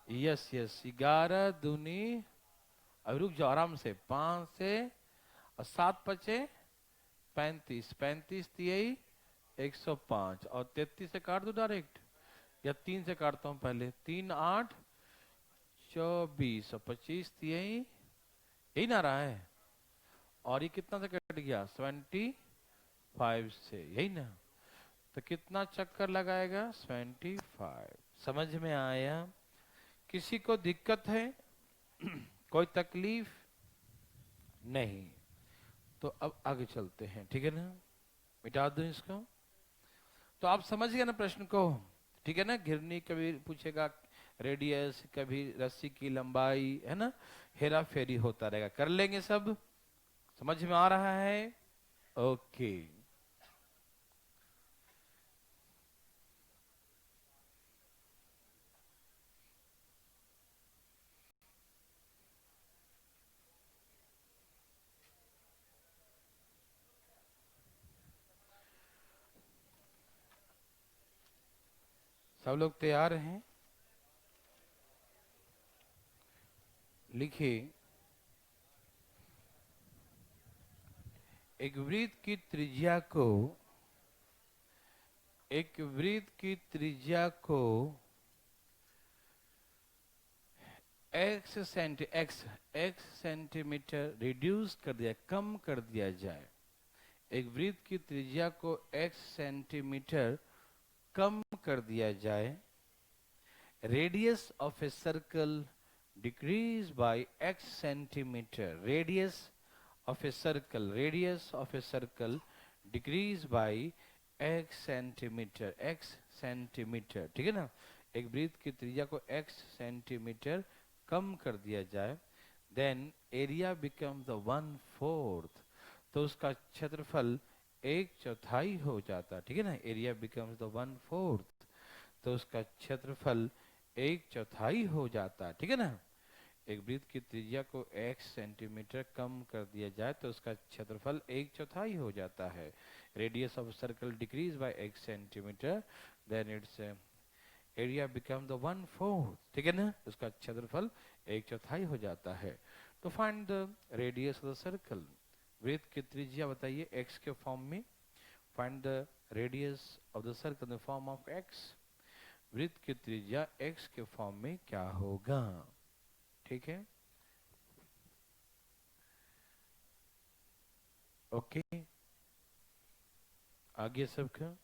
यस यस, 11 दूनी, अब रुक जाओ आराम से, 5 से, और 7 बचे 35, 35 तिहाई 105, और 33 से काट दो डायरेक्ट। या 3 से काटता हूं पहले, 3 8 24 और 25, यही ना रहा है। और ये कितना से कट गया? 75 से, यही ना। तो कितना चक्कर लगाएगा? 75। समझ में आया? किसी को दिक्कत है? कोई तकलीफ नहीं? तो अब आगे चलते हैं, ठीक है ना। मिटा दो इसको। तो आप समझ गए ना प्रश्न को, ठीक है ना। घिरनी कभी पूछेगा रेडियस, कभी रस्सी की लंबाई, है ना। हेरा फेरी होता रहेगा, कर लेंगे सब। समझ में आ रहा है? ओके। सब लोग तैयार हैं? लिखिए, एक वृत्त की त्रिज्या को, एक वृत्त की त्रिज्या को x सेंटीमीटर रिड्यूस कर दिया, कम कर दिया जाए। एक वृत्त की त्रिज्या को x सेंटीमीटर कम कर दिया जाए। Radius of a circle decrease by x centimetre. Radius of a circle, radius of a circle decrease by x centimetre, x centimetre, ठीक है ना। एक वृत्त की त्रिज्या को x सेंटीमीटर कम कर दिया जाए, देन एरिया बिकम द 1/4, तो उसका क्षेत्रफल 1/4 हो जाता, ठीक है ना। एरिया बिकम्स द 1/4, तो उसका क्षेत्रफल 1/4 हो जाता, ठीक है ना। एक वृत्त की त्रिज्या को x सेंटीमीटर कम कर दिया जाए तो उसका क्षेत्रफल 1/4 हो जाता है। Radius of circle decrease by x centimetre, then it's area become the 1/4, ठीक है ना। उसका क्षेत्रफल 1/4 हो जाता है। तो find the radius of the circle. वृत्त की त्रिज्या बताइए x के फॉर्म में। Find the radius of the circle in the form of x। वृत्त की त्रिज्या x के फॉर्म में क्या होगा? ठीक है, ओके। आगे सबका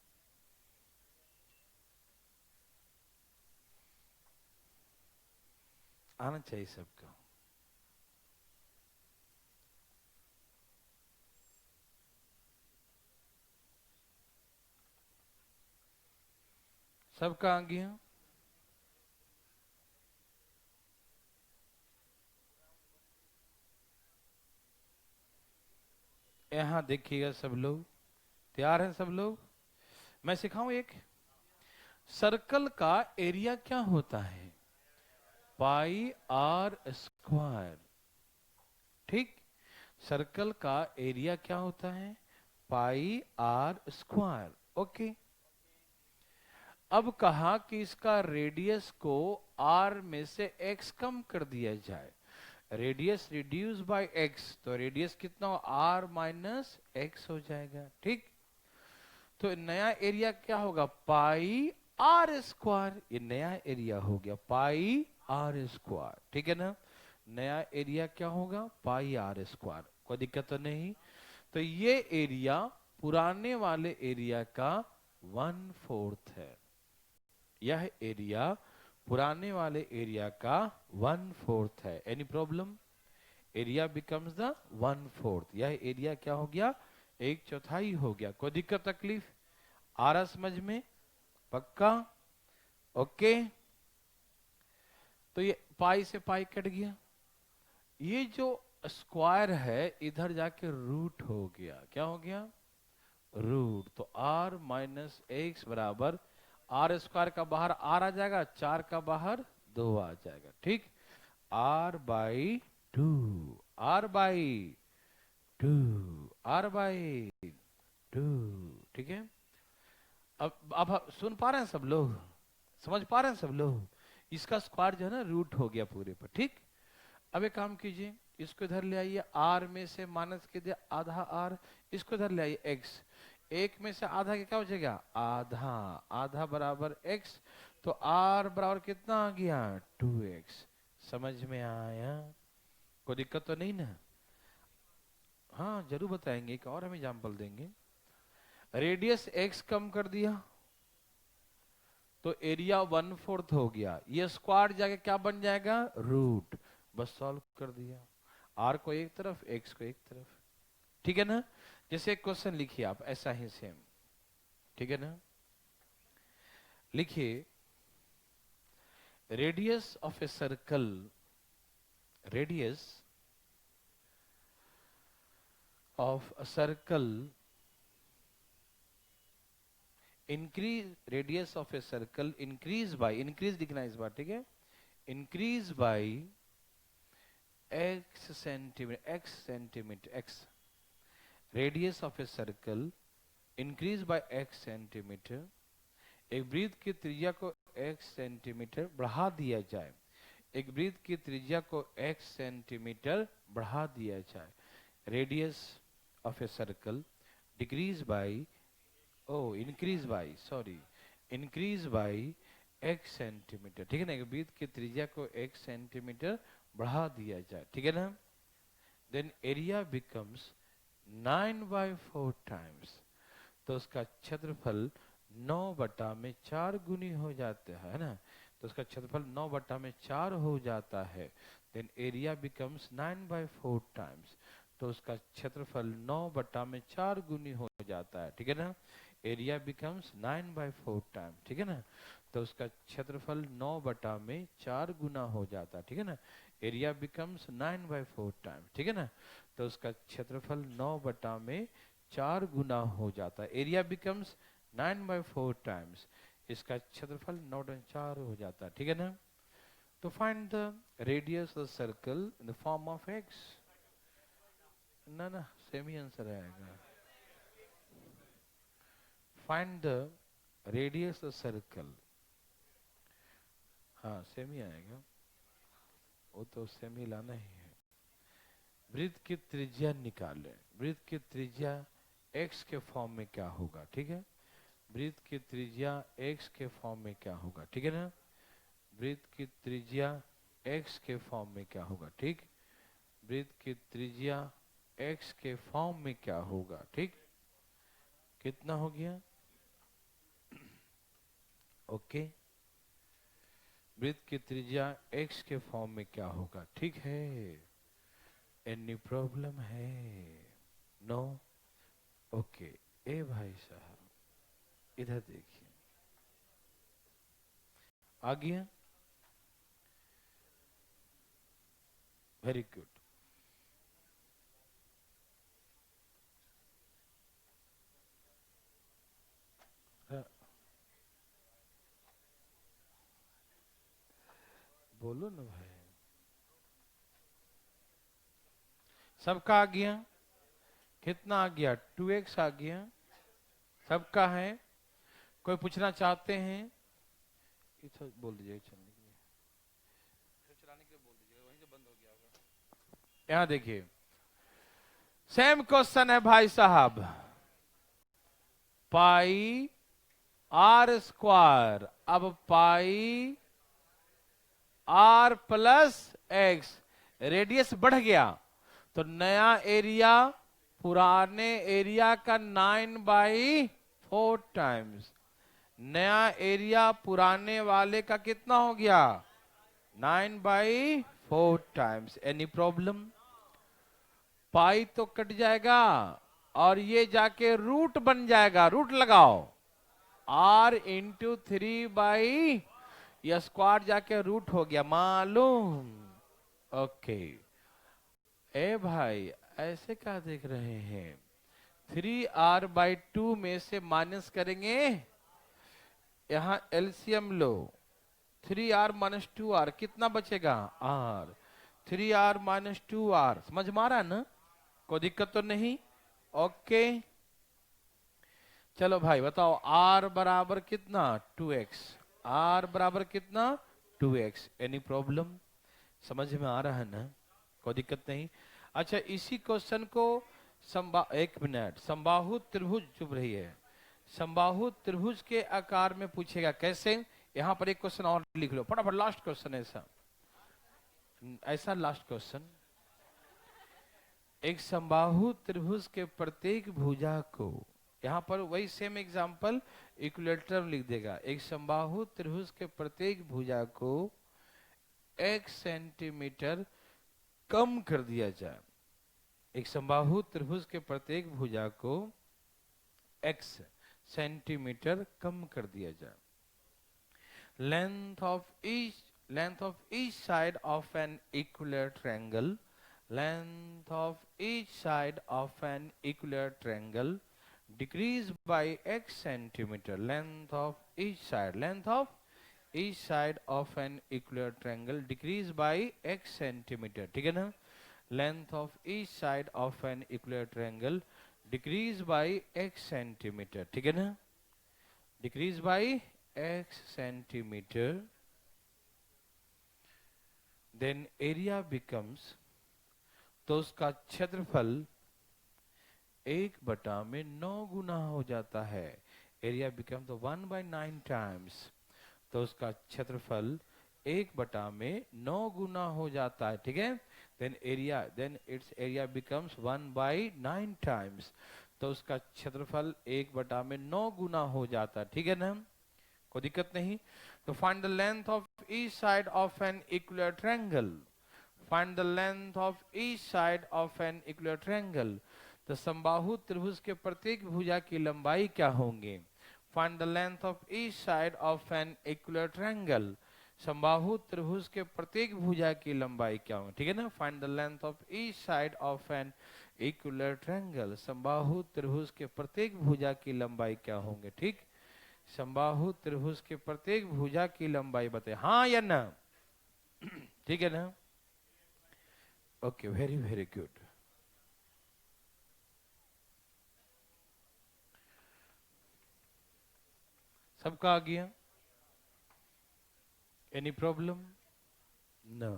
आना चाहिए सबका। सबका आ गया? यहाँ देखिएगा सब लोग, तैयार हैं सब लोग? मैं सिखाऊं एक। सर्कल का एरिया क्या होता है? पाई आर स्क्वायर, ठीक। सर्कल का एरिया क्या होता है? पाई आर स्क्वायर, ओके। अब कहा कि इसका रेडियस को आर में से एक्स कम कर दिया जाए। रेडियस रिड्यूस बाय एक्स, तो रेडियस कितना हो? आर माइनस एक्स हो जाएगा, ठीक। तो नया एरिया क्या होगा? पाई आर स्क्वायर। ये नया एरिया हो गया पाई आर स्क्वायर, ठीक है ना। नया एरिया क्या होगा? पाई आर स्क्वायर। कोई दिक्कत तो नहीं? तो ये एरिया पुराने वाले एरिया का 1/4 है। यह एरिया पुराने वाले एरिया का 1/4 है। Any problem? Area becomes the 1/4। यह एरिया क्या हो गया? 1/4 हो गया। कोई दिक्कत तकलीफ आ रहा समझ में? पक्का? ओके। तो ये पाई से पाई कट गया। ये जो स्क्वायर है इधर जाके रूट हो गया। क्या हो गया? रूट। तो आर माइनस एक्स बराबर आर स्क्वायर का बाहर आर आ जाएगा, 4 का बाहर 2 आ जाएगा, ठीक। R by 2, r by 2, r by 2, ठीक है। अब सुन पा रहे हैं सब लोग? समझ पा रहे हैं सब लोग? इसका स्क्वायर जो है ना रूट हो गया पूरे पर, ठीक। अब एक काम कीजिए, इसको इधर ले आइए, आर में से माइनस के दिया आधा आर, इसको इधर ले आइए एक्स। एक में से आधा के क्या हो जाएगा? आधा, आधा बराबर एक्स। तो r बराबर कितना आ गया 2x। समझ में आया? कोई दिक्कत तो नहीं ना? हाँ जरूर बताएंगे, एक और हम एग्जाम्पल देंगे। रेडियस x कम कर दिया तो एरिया 1/4 हो गया, ये स्क्वायर जाके क्या बन जाएगा रूट। बस सॉल्व कर दिया, r को एक तरफ x को एक तरफ। ठीक है ना? जैसे एक क्वेश्चन लिखिए आप ऐसा ही सेम, ठीक है ना? लिखिए radius of a circle, radius of a circle increase, radius of a circle increase by, increase लिखना इस बार, ठीक है? Increase by x centimetre, x centimetre, x radius of a circle increase by x centimetre. एक वृत्त की त्रिज्या को x centimetre बढ़ा दिया जाए, एक वृत्त की त्रिज्या को x सेंटीमीटर बढ़ा दिया जाए। Radius of a circle decrease bye, increase by, sorry, increase by x centimetre, ठीक है ना? एक वृत्त की त्रिज्या को x सेंटीमीटर बढ़ा दिया जाए, ठीक है ना? देन एरिया बिकम्स 9/4 टाइम्स, तो उसका क्षेत्रफल 9/4 गुनी हो जाता है ना? तो उसका क्षेत्रफल 9/4 हो जाता है। देन एरिया बिकम्स 9/4 टाइम्स, तो उसका क्षेत्रफल 9/4 गुनी हो जाता है, ठीक है ना? एरिया बिकम्स 9/4 टाइम, ठीक है ना? तो उसका क्षेत्रफल 9/4 गुना हो जाता है, ठीक है ना? एरिया बिकम्स 9/4 टाइम, ठीक है ना? तो उसका क्षेत्रफल 9/4 गुना हो जाता है। एरिया बिकम्स 9/4 टाइम्स, इसका क्षेत्रफल 9/4 हो जाता है, ठीक है ना? तो find the radius of circle in the form of x. ना ना, सेम ही आंसर आएगा। Find the radius of circle, हाँ सेम ही आएगा, वो तो सेम ही लाना ही है। वृत्त की त्रिज्या निकालें, वृत्त की त्रिज्या x के फॉर्म में क्या होगा, ठीक है? वृत्त की त्रिज्या x के फॉर्म में क्या होगा, ठीक है ना? वृत्त की त्रिज्या x के फॉर्म में क्या होगा, ठीक? वृत्त की त्रिज्या x के फॉर्म में क्या होगा, ठीक? कितना हो गया? ओके, वृत्त की त्रिज्या x के फॉर्म में क्या होगा, ठीक है? एनी प्रॉब्लम है? नो? ओके। ए भाई साहब इधर देखिए, आ गया? Very good. बोलो ना भाई, सबका आ गया? कितना आ गया? 2x आ गया, सबका है? कोई पूछना चाहते हैं? इधर बोल दीजिए, चलने के लिए, चलाने के लिए बोल दीजिए, वहीं से बंद हो गया होगा। यहाँ देखिए सेम क्वेश्चन है भाई साहब, पाई आर स्क्वायर, अब पाई आर प्लस एक्स, रेडियस बढ़ गया तो नया एरिया पुराने एरिया का 9/4 टाइम्स, नया एरिया पुराने वाले का कितना हो गया 9/4 टाइम्स। Any problem? पाई तो कट जाएगा और ये जाके रूट बन जाएगा, रूट लगाओ, r इंटू 3/, यह स्क्वायर जाके रूट हो गया, मालूम? ओके। ए भाई ऐसे क्या देख रहे हैं? 3r/2 में से माइनस करेंगे, यहां एलसीएम लो, 3r - 2r कितना बचेगा r, 3r - 2r, समझ में आ रहा है ना? कोई दिक्कत तो नहीं? ओके चलो भाई बताओ, r बराबर कितना 2x, r बराबर कितना 2x। Any problem? समझ में आ रहा है ना? कोई दिक्कत नहीं? अच्छा इसी क्वेश्चन को एक मिनट, समबाहु त्रिभुज, चुप रही है, समबाहु त्रिभुज के आकार में पूछेगा। कैसे? यहां पर एक क्वेश्चन और लिख लो फटाफट, लास्ट क्वेश्चन ऐसा ऐसा लास्ट क्वेश्चन। एक समबाहु त्रिभुज के प्रत्येक भुजा को, यहां पर वही सेम एग्जांपल इक्विलेटरल लिख देगा। एक समबाहु त्रिभुज के प्रत्येक भुजा को x सेंटीमीटर कम कर दिया जाए। एक समबाहु त्रिभुज के प्रत्येक भुजा को x सेंटीमीटर कम कर दिया जाए। Length of each side of an equilateral triangle, length of each side of an equilateral triangle decrease by x centimeter. Length of each side of an equilateral triangle decrease by x centimeter, ठीक है ना? Length of each side of an equilateral triangle decrease by x centimeter, ठीक है ना? Decrease by x centimeter. Then area becomes, तो उसका क्षेत्रफल 1/9 गुना हो जाता है। एरिया बिकम तो 1/9 टाइम्स, तो उसका क्षेत्रफल 1/9 गुना हो जाता है, ठीक है? Then it's area becomes 1/9 times, तो उसका क्षेत्रफल 1/9 गुना हो जाता है, ठीक है ना? कोई दिक्कत नहीं। तो find the length of each side of an equilateral triangle. Find the length of each side of an equilateral triangle. तो समबाहु त्रिभुज के प्रत्येक भुजा की लंबाई क्या होंगे? Find the length of each side of an equilateral triangle. समबाहु त्रिभुज के प्रत्येक भुजा की लंबाई क्या होंगे, ठीक है ना? Find the length of each side of an equilateral triangle. समबाहु त्रिभुज के प्रत्येक भुजा की लंबाई क्या होंगे, ठीक? समबाहु त्रिभुज के प्रत्येक भुजा की लंबाई बताए, हाँ या ना? ठीक है ना? Okay, very very good. सबका आ गया? Any problem? नो।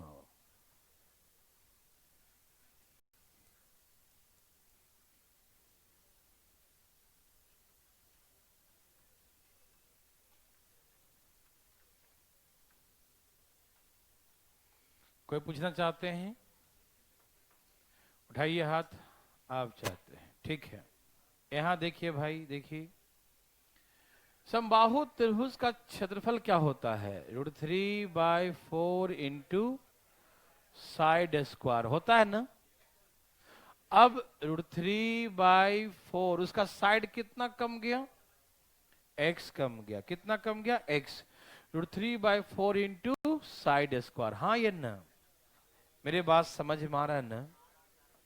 कोई पूछना चाहते हैं? उठाइए हाथ, आप चाहते हैं, ठीक है। यहां देखिए भाई, देखिए समबाहु त्रिभुज का क्षेत्रफल क्या होता है? √3/4 इंटू साइड स्क्वायर होता है ना? अब √3/4, उसका साइड कितना कम गया? x कम गया। कितना कम गया? x। √3/4 इंटू साइड स्क्वायर, हाँ या ना? मेरे बात समझ में आ रहा है ना?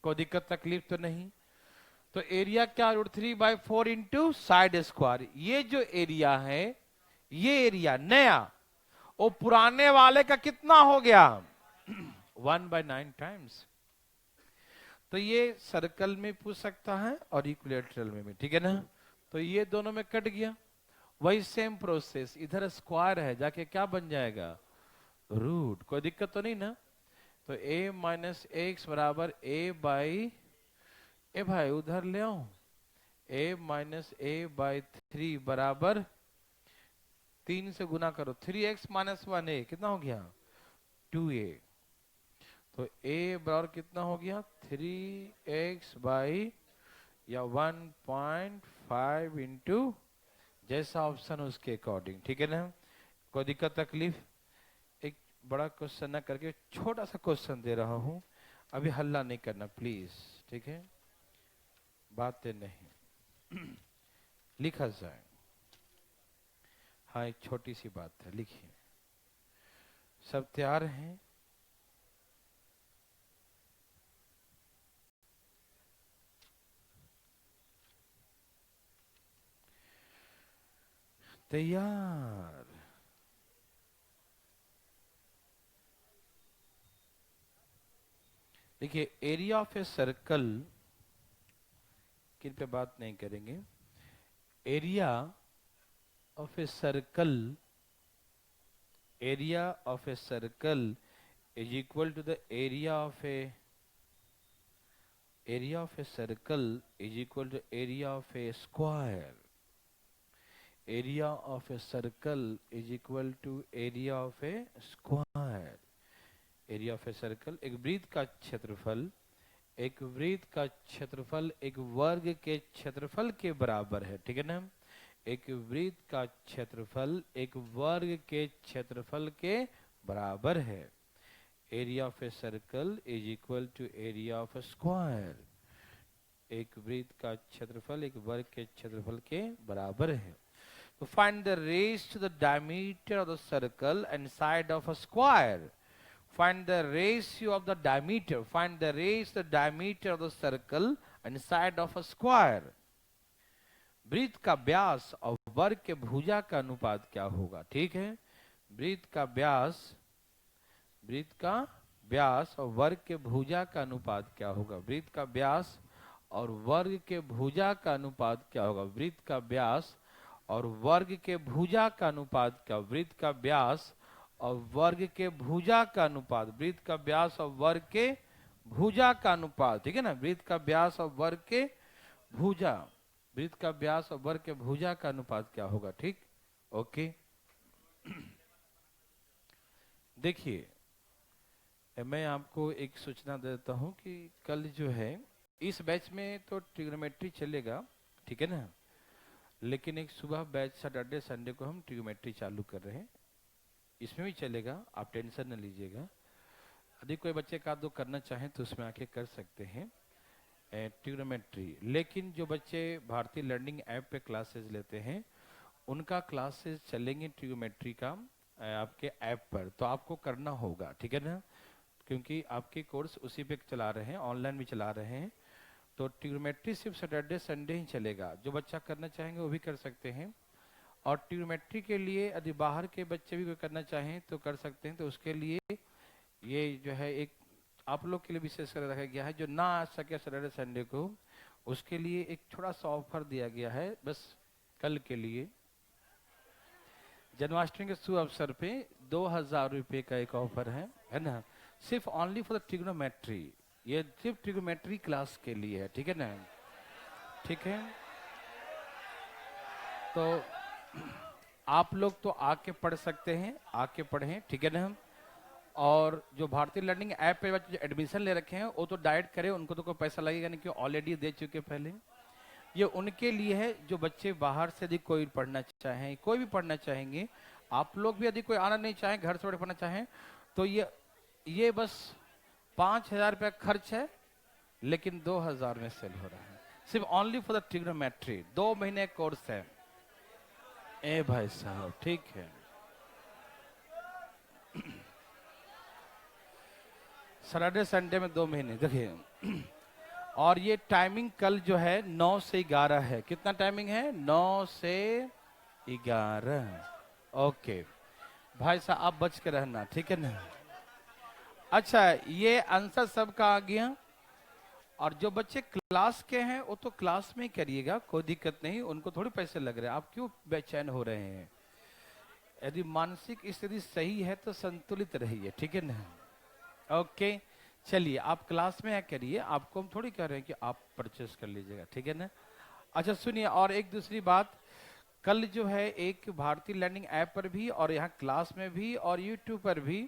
कोई दिक्कत तकलीफ तो नहीं? तो एरिया क्या? √3/4 इंटू साइड स्क्वायर। ये जो एरिया है, ये एरिया नया, वो पुराने वाले का कितना हो गया? 1/9 टाइम्स। तो ये सर्कल में पूछ सकता है और इक्विलेटरल में भी, ठीक है ना? तो ये दोनों में कट गया। वही सेम प्रोसेस, इधर स्क्वायर है, जाके क्या बन जाएगा? रूट। कोई दिक्कत तो नहीं ना? तो a माइनस एक्स बराबर ए भाई उधर ले आओ, a माइनस a/3 बराबर 3 से गुना करो, 3x माइनस 1a कितना हो गया? 2a। तो a बराबर कितना हो गया? 3x या 1.5 इंटू जैसा ऑप्शन उसके अकॉर्डिंग, ठीक है ना? कोई दिक्कत तकलीफ? एक बड़ा क्वेश्चन ना करके छोटा सा क्वेश्चन दे रहा हूं, अभी हल्ला नहीं करना प्लीज, ठीक है? बातें नहीं लिखा जाए। हाँ, एक छोटी सी बात है, लिखिए। सब तैयार हैं? तैयार? देखिए, एरिया ऑफ ए सर्कल किन पे बात नहीं करेंगे। Area of a circle, area of a circle is equal to the area of a circle is equal to area of a square. Area of a circle is equal to area of a square. Area of a circle, एक वृत्त का क्षेत्रफल, एक वृत्त का क्षेत्रफल एक वर्ग के क्षेत्रफल के बराबर है, ठीक है ना। एक वृत्त का क्षेत्रफल एक वर्ग के क्षेत्रफल के बराबर है। Area of a circle is equal to area of a square. एक वृत्त का क्षेत्रफल एक वर्ग के क्षेत्रफल के बराबर है। तो find the ratio to the diameter of the circle and side of a square. Find the ratio of the diameter. Find the ratio, the diameter of the circle and side of a square. वृत्त का व्यास और वर्ग के भुजा का अनुपात क्या होगा, ठीक है। वृत्त का व्यास और वर्ग के भुजा का अनुपात क्या होगा। वृत्त का व्यास और वर्ग के भुजा का अनुपात क्या होगा। वृत्त का व्यास और वर्ग के भुजा का अनुपात क्या। वृत्त का व्यास और वर्ग के भुजा का अनुपात, वृत्त का व्यास और वर्ग के भुजा का अनुपात, ठीक है ना। वृत्त का व्यास और वर्ग के भुजा, वृत्त का व्यास और वर्ग के भुजा का अनुपात क्या होगा, ठीक। ओके, देखिए मैं आपको एक सूचना देता हूं कि कल जो है इस बैच में तो ट्रिग्नोमेट्री चलेगा, ठीक है ना, लेकिन एक सुबह बैच सैटरडे संडे को हम ट्रिग्नोमेट्री चालू कर रहे हैं। इसमें भी चलेगा, आप टेंशन न लीजिएगा। यदि कोई बच्चे का दो करना चाहें तो उसमें आके कर सकते हैं ट्रिग्नोमेट्री। लेकिन जो बच्चे भारतीय लर्निंग ऐप पे क्लासेस लेते हैं उनका क्लासेस चलेंगे ट्रिग्नोमेट्री का आपके ऐप पर, तो आपको करना होगा, ठीक है ना, क्योंकि आपके कोर्स उसी पे चला रहे हैं, ऑनलाइन भी चला रहे हैं। तो ट्रिग्नोमेट्री सिर्फ सैटरडे संडे ही चलेगा। जो बच्चा करना चाहेंगे वो भी कर सकते हैं। और ट्रिग्नोमेट्री के लिए यदि बाहर के बच्चे भी कोई करना चाहें तो कर सकते हैं। तो उसके लिए ये जो है एक आप लोग के लिए विशेष कर रखा गया है, जो ना आ सके सैटरडे संडे को, उसके लिए एक थोड़ा सा ऑफर दिया गया है। बस कल के लिए जन्माष्टमी के शुभ अवसर पे 2000 रुपये का एक ऑफर है ना, सिर्फ ओनली फॉर द ट्रिग्नोमेट्री। ये सिर्फ ट्रिग्नोमेट्री क्लास के लिए है, ठीक है ना, ठीक है। तो आप लोग तो आके पढ़ सकते हैं, आके पढ़ें, ठीक है ना। और जो भारतीय लर्निंग ऐप पे जो एडमिशन ले रखे हैं वो तो डायरेक्ट करें, उनको तो कोई पैसा लगेगा नहीं, क्योंकि ऑलरेडी दे चुके पहले। ये उनके लिए है जो बच्चे बाहर से यदि कोई पढ़ना चाहें, कोई भी पढ़ना चाहेंगे, आप लोग भी यदि कोई आना नहीं चाहें, घर से पढ़ना चाहें, तो ये बस 5000 रुपया खर्च है, लेकिन 2000 में सेल हो रहा है, सिर्फ ओनली फॉर द ट्रिग्नोमेट्री। 2 महीने कोर्स है। ए भाई साहब, ठीक है। सैटरडे संडे में 2 महीने, देखिए। और ये टाइमिंग कल जो है 9 से 11 है। कितना टाइमिंग है? 9 से 11। ओके भाई साहब, आप बच के रहना, ठीक है ना। अच्छा, ये आंसर सबका आ गया। और जो बच्चे क्लास के हैं वो तो क्लास में ही करिएगा, कोई दिक्कत नहीं, उनको थोड़ी पैसे लग रहे हैं। आप क्यों बेचैन हो रहे हैं? यदि मानसिक स्थिति सही है तो संतुलित रहिए, ठीक है ना। ओके, चलिए आप क्लास में करिए, आपको हम थोड़ी कह रहे हैं कि आप परचेस कर लीजिएगा, ठीक है ना। अच्छा सुनिए, और एक दूसरी बात, कल जो है एक भारतीय लर्निंग ऐप पर भी और यहाँ क्लास में भी और यूट्यूब पर भी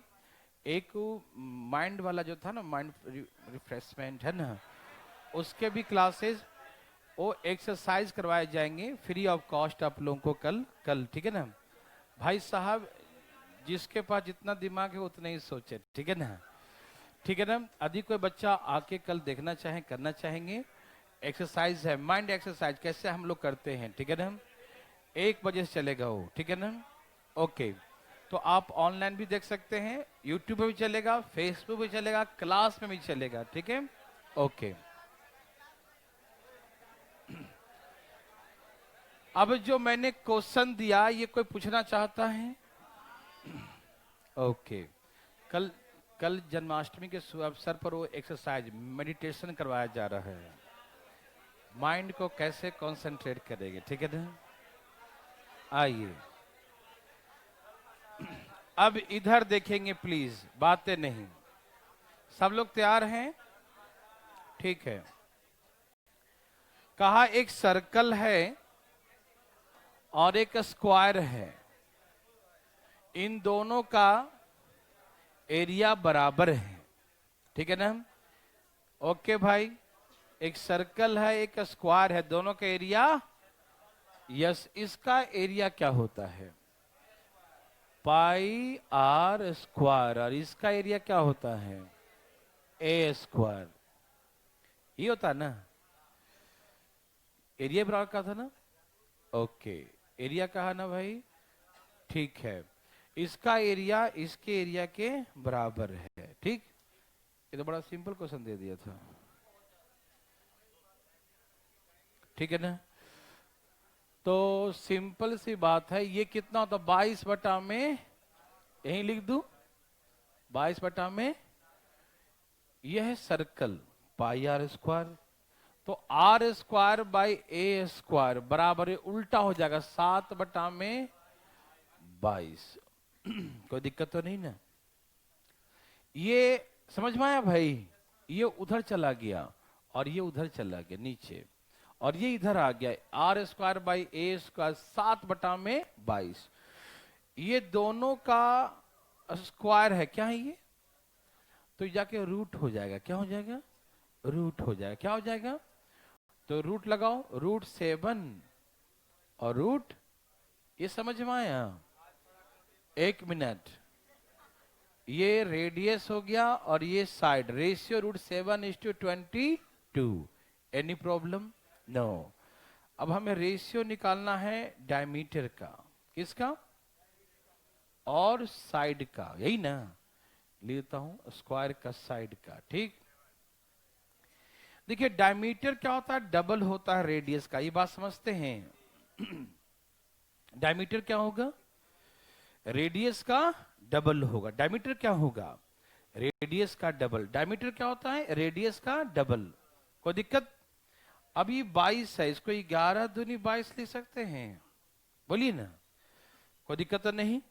एक माइंड वाला जो था ना, माइंड रिफ्रेशमेंट है ना, उसके भी क्लासेस, वो एक्सरसाइज करवाए जाएंगे फ्री ऑफ कॉस्ट आप लोगों को कल, ठीक है ना। भाई साहब, जिसके पास जितना दिमाग है उतना ही सोचे, ठीक है ना, ठीक है ना। यदि कोई बच्चा आके कल देखना चाहे, करना चाहेंगे, एक्सरसाइज है, माइंड एक्सरसाइज कैसे हम लोग करते हैं, ठीक है ना। 1 बजे से चलेगा वो, ठीक है ना। ओके, तो आप ऑनलाइन भी देख सकते हैं, यूट्यूब पे भी चलेगा, फेसबुक पे चलेगा, क्लास में भी चलेगा, ठीक है। ओके, अब जो मैंने क्वेश्चन दिया, ये कोई पूछना चाहता है? ओके, कल जन्माष्टमी के अवसर पर वो एक्सरसाइज मेडिटेशन करवाया जा रहा है, माइंड को कैसे कंसंट्रेट करेंगे, ठीक है ना। आइए अब इधर देखेंगे प्लीज, बातें नहीं। सब लोग तैयार हैं? ठीक है। कहा एक सर्कल है और एक स्क्वायर है, इन दोनों का एरिया बराबर है, ठीक है ना। ओके भाई, एक सर्कल है एक स्क्वायर है, दोनों का एरिया, यस, इसका एरिया क्या होता है, पाई आर स्क्वायर, और इसका एरिया क्या होता है, ए स्क्वायर। ये होता है ना, एरिया बराबर का था ना। ओके, एरिया कहा ना भाई, ठीक है, इसका एरिया इसके एरिया के बराबर है, ठीक। ये तो बड़ा सिंपल क्वेश्चन दे दिया था, ठीक है ना। तो सिंपल सी बात है, ये कितना होता, 22 में, यही लिख दूं 22 में, यह है सर्कल पाई आर स्क्वायर, तो r square by a square बराबर उल्टा हो जाएगा 7/22। कोई दिक्कत तो नहीं ना, ये समझ में आया भाई। ये उधर चला गया और ये उधर चला गया नीचे, और ये इधर आ गया, r square by a square 7/22। ये दोनों का स्क्वायर है, क्या है ये, तो जाके रूट हो जाएगा, क्या हो जाएगा, रूट हो जाएगा, क्या हो जाएगा, तो रूट लगाओ, √7 और रूट, ये समझ में आया। एक मिनट, ये रेडियस हो गया और ये side, ratio √7:22। Any problem, no. अब हमें रेशियो निकालना है डायमीटर का, किसका, और साइड का, यही ना, लेता हूं स्क्वायर का साइड का, ठीक। देखिए डायमीटर क्या होता है, डबल होता है रेडियस का, ये बात समझते हैं। डायमीटर क्या होगा, रेडियस का डबल होगा। डायमीटर क्या होगा, रेडियस का डबल। डायमीटर क्या होता है, रेडियस का डबल। कोई दिक्कत, अभी 22 है, इसको 11 दूनी 22 लिख सकते हैं, बोलिए ना, कोई दिक्कत तो नहीं।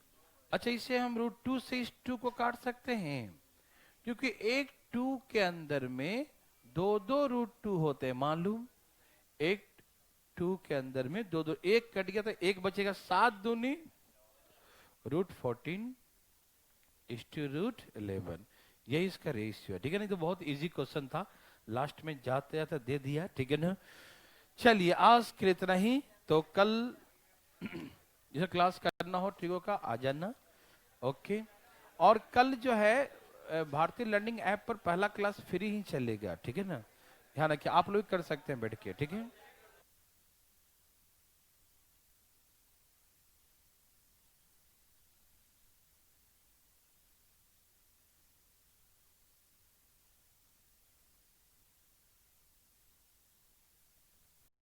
अच्छा, इसे हम √2 से इस 2 को काट सकते हैं, क्योंकि एक 2 के अंदर में दो दो √2 होते हैं, मालूम, एक 2 के अंदर में दो, एक कट गया तो एक बचेगा, 7 दूनी √14 √11, यही इसका रेशियो है, ठीक है। नहीं तो बहुत इजी क्वेश्चन था, लास्ट में जाते जाते दे दिया, ठीक है ना। चलिए आज के लिए इतना ही, तो कल जैसे क्लास करना हो ट्रिगो का आ जाना, ओके। और कल जो है भारतीय लर्निंग ऐप पर पहला क्लास फ्री ही चलेगा, ठीक है ना, ध्यान रखिए, आप लोग कर सकते हैं बैठ के, ठीक है।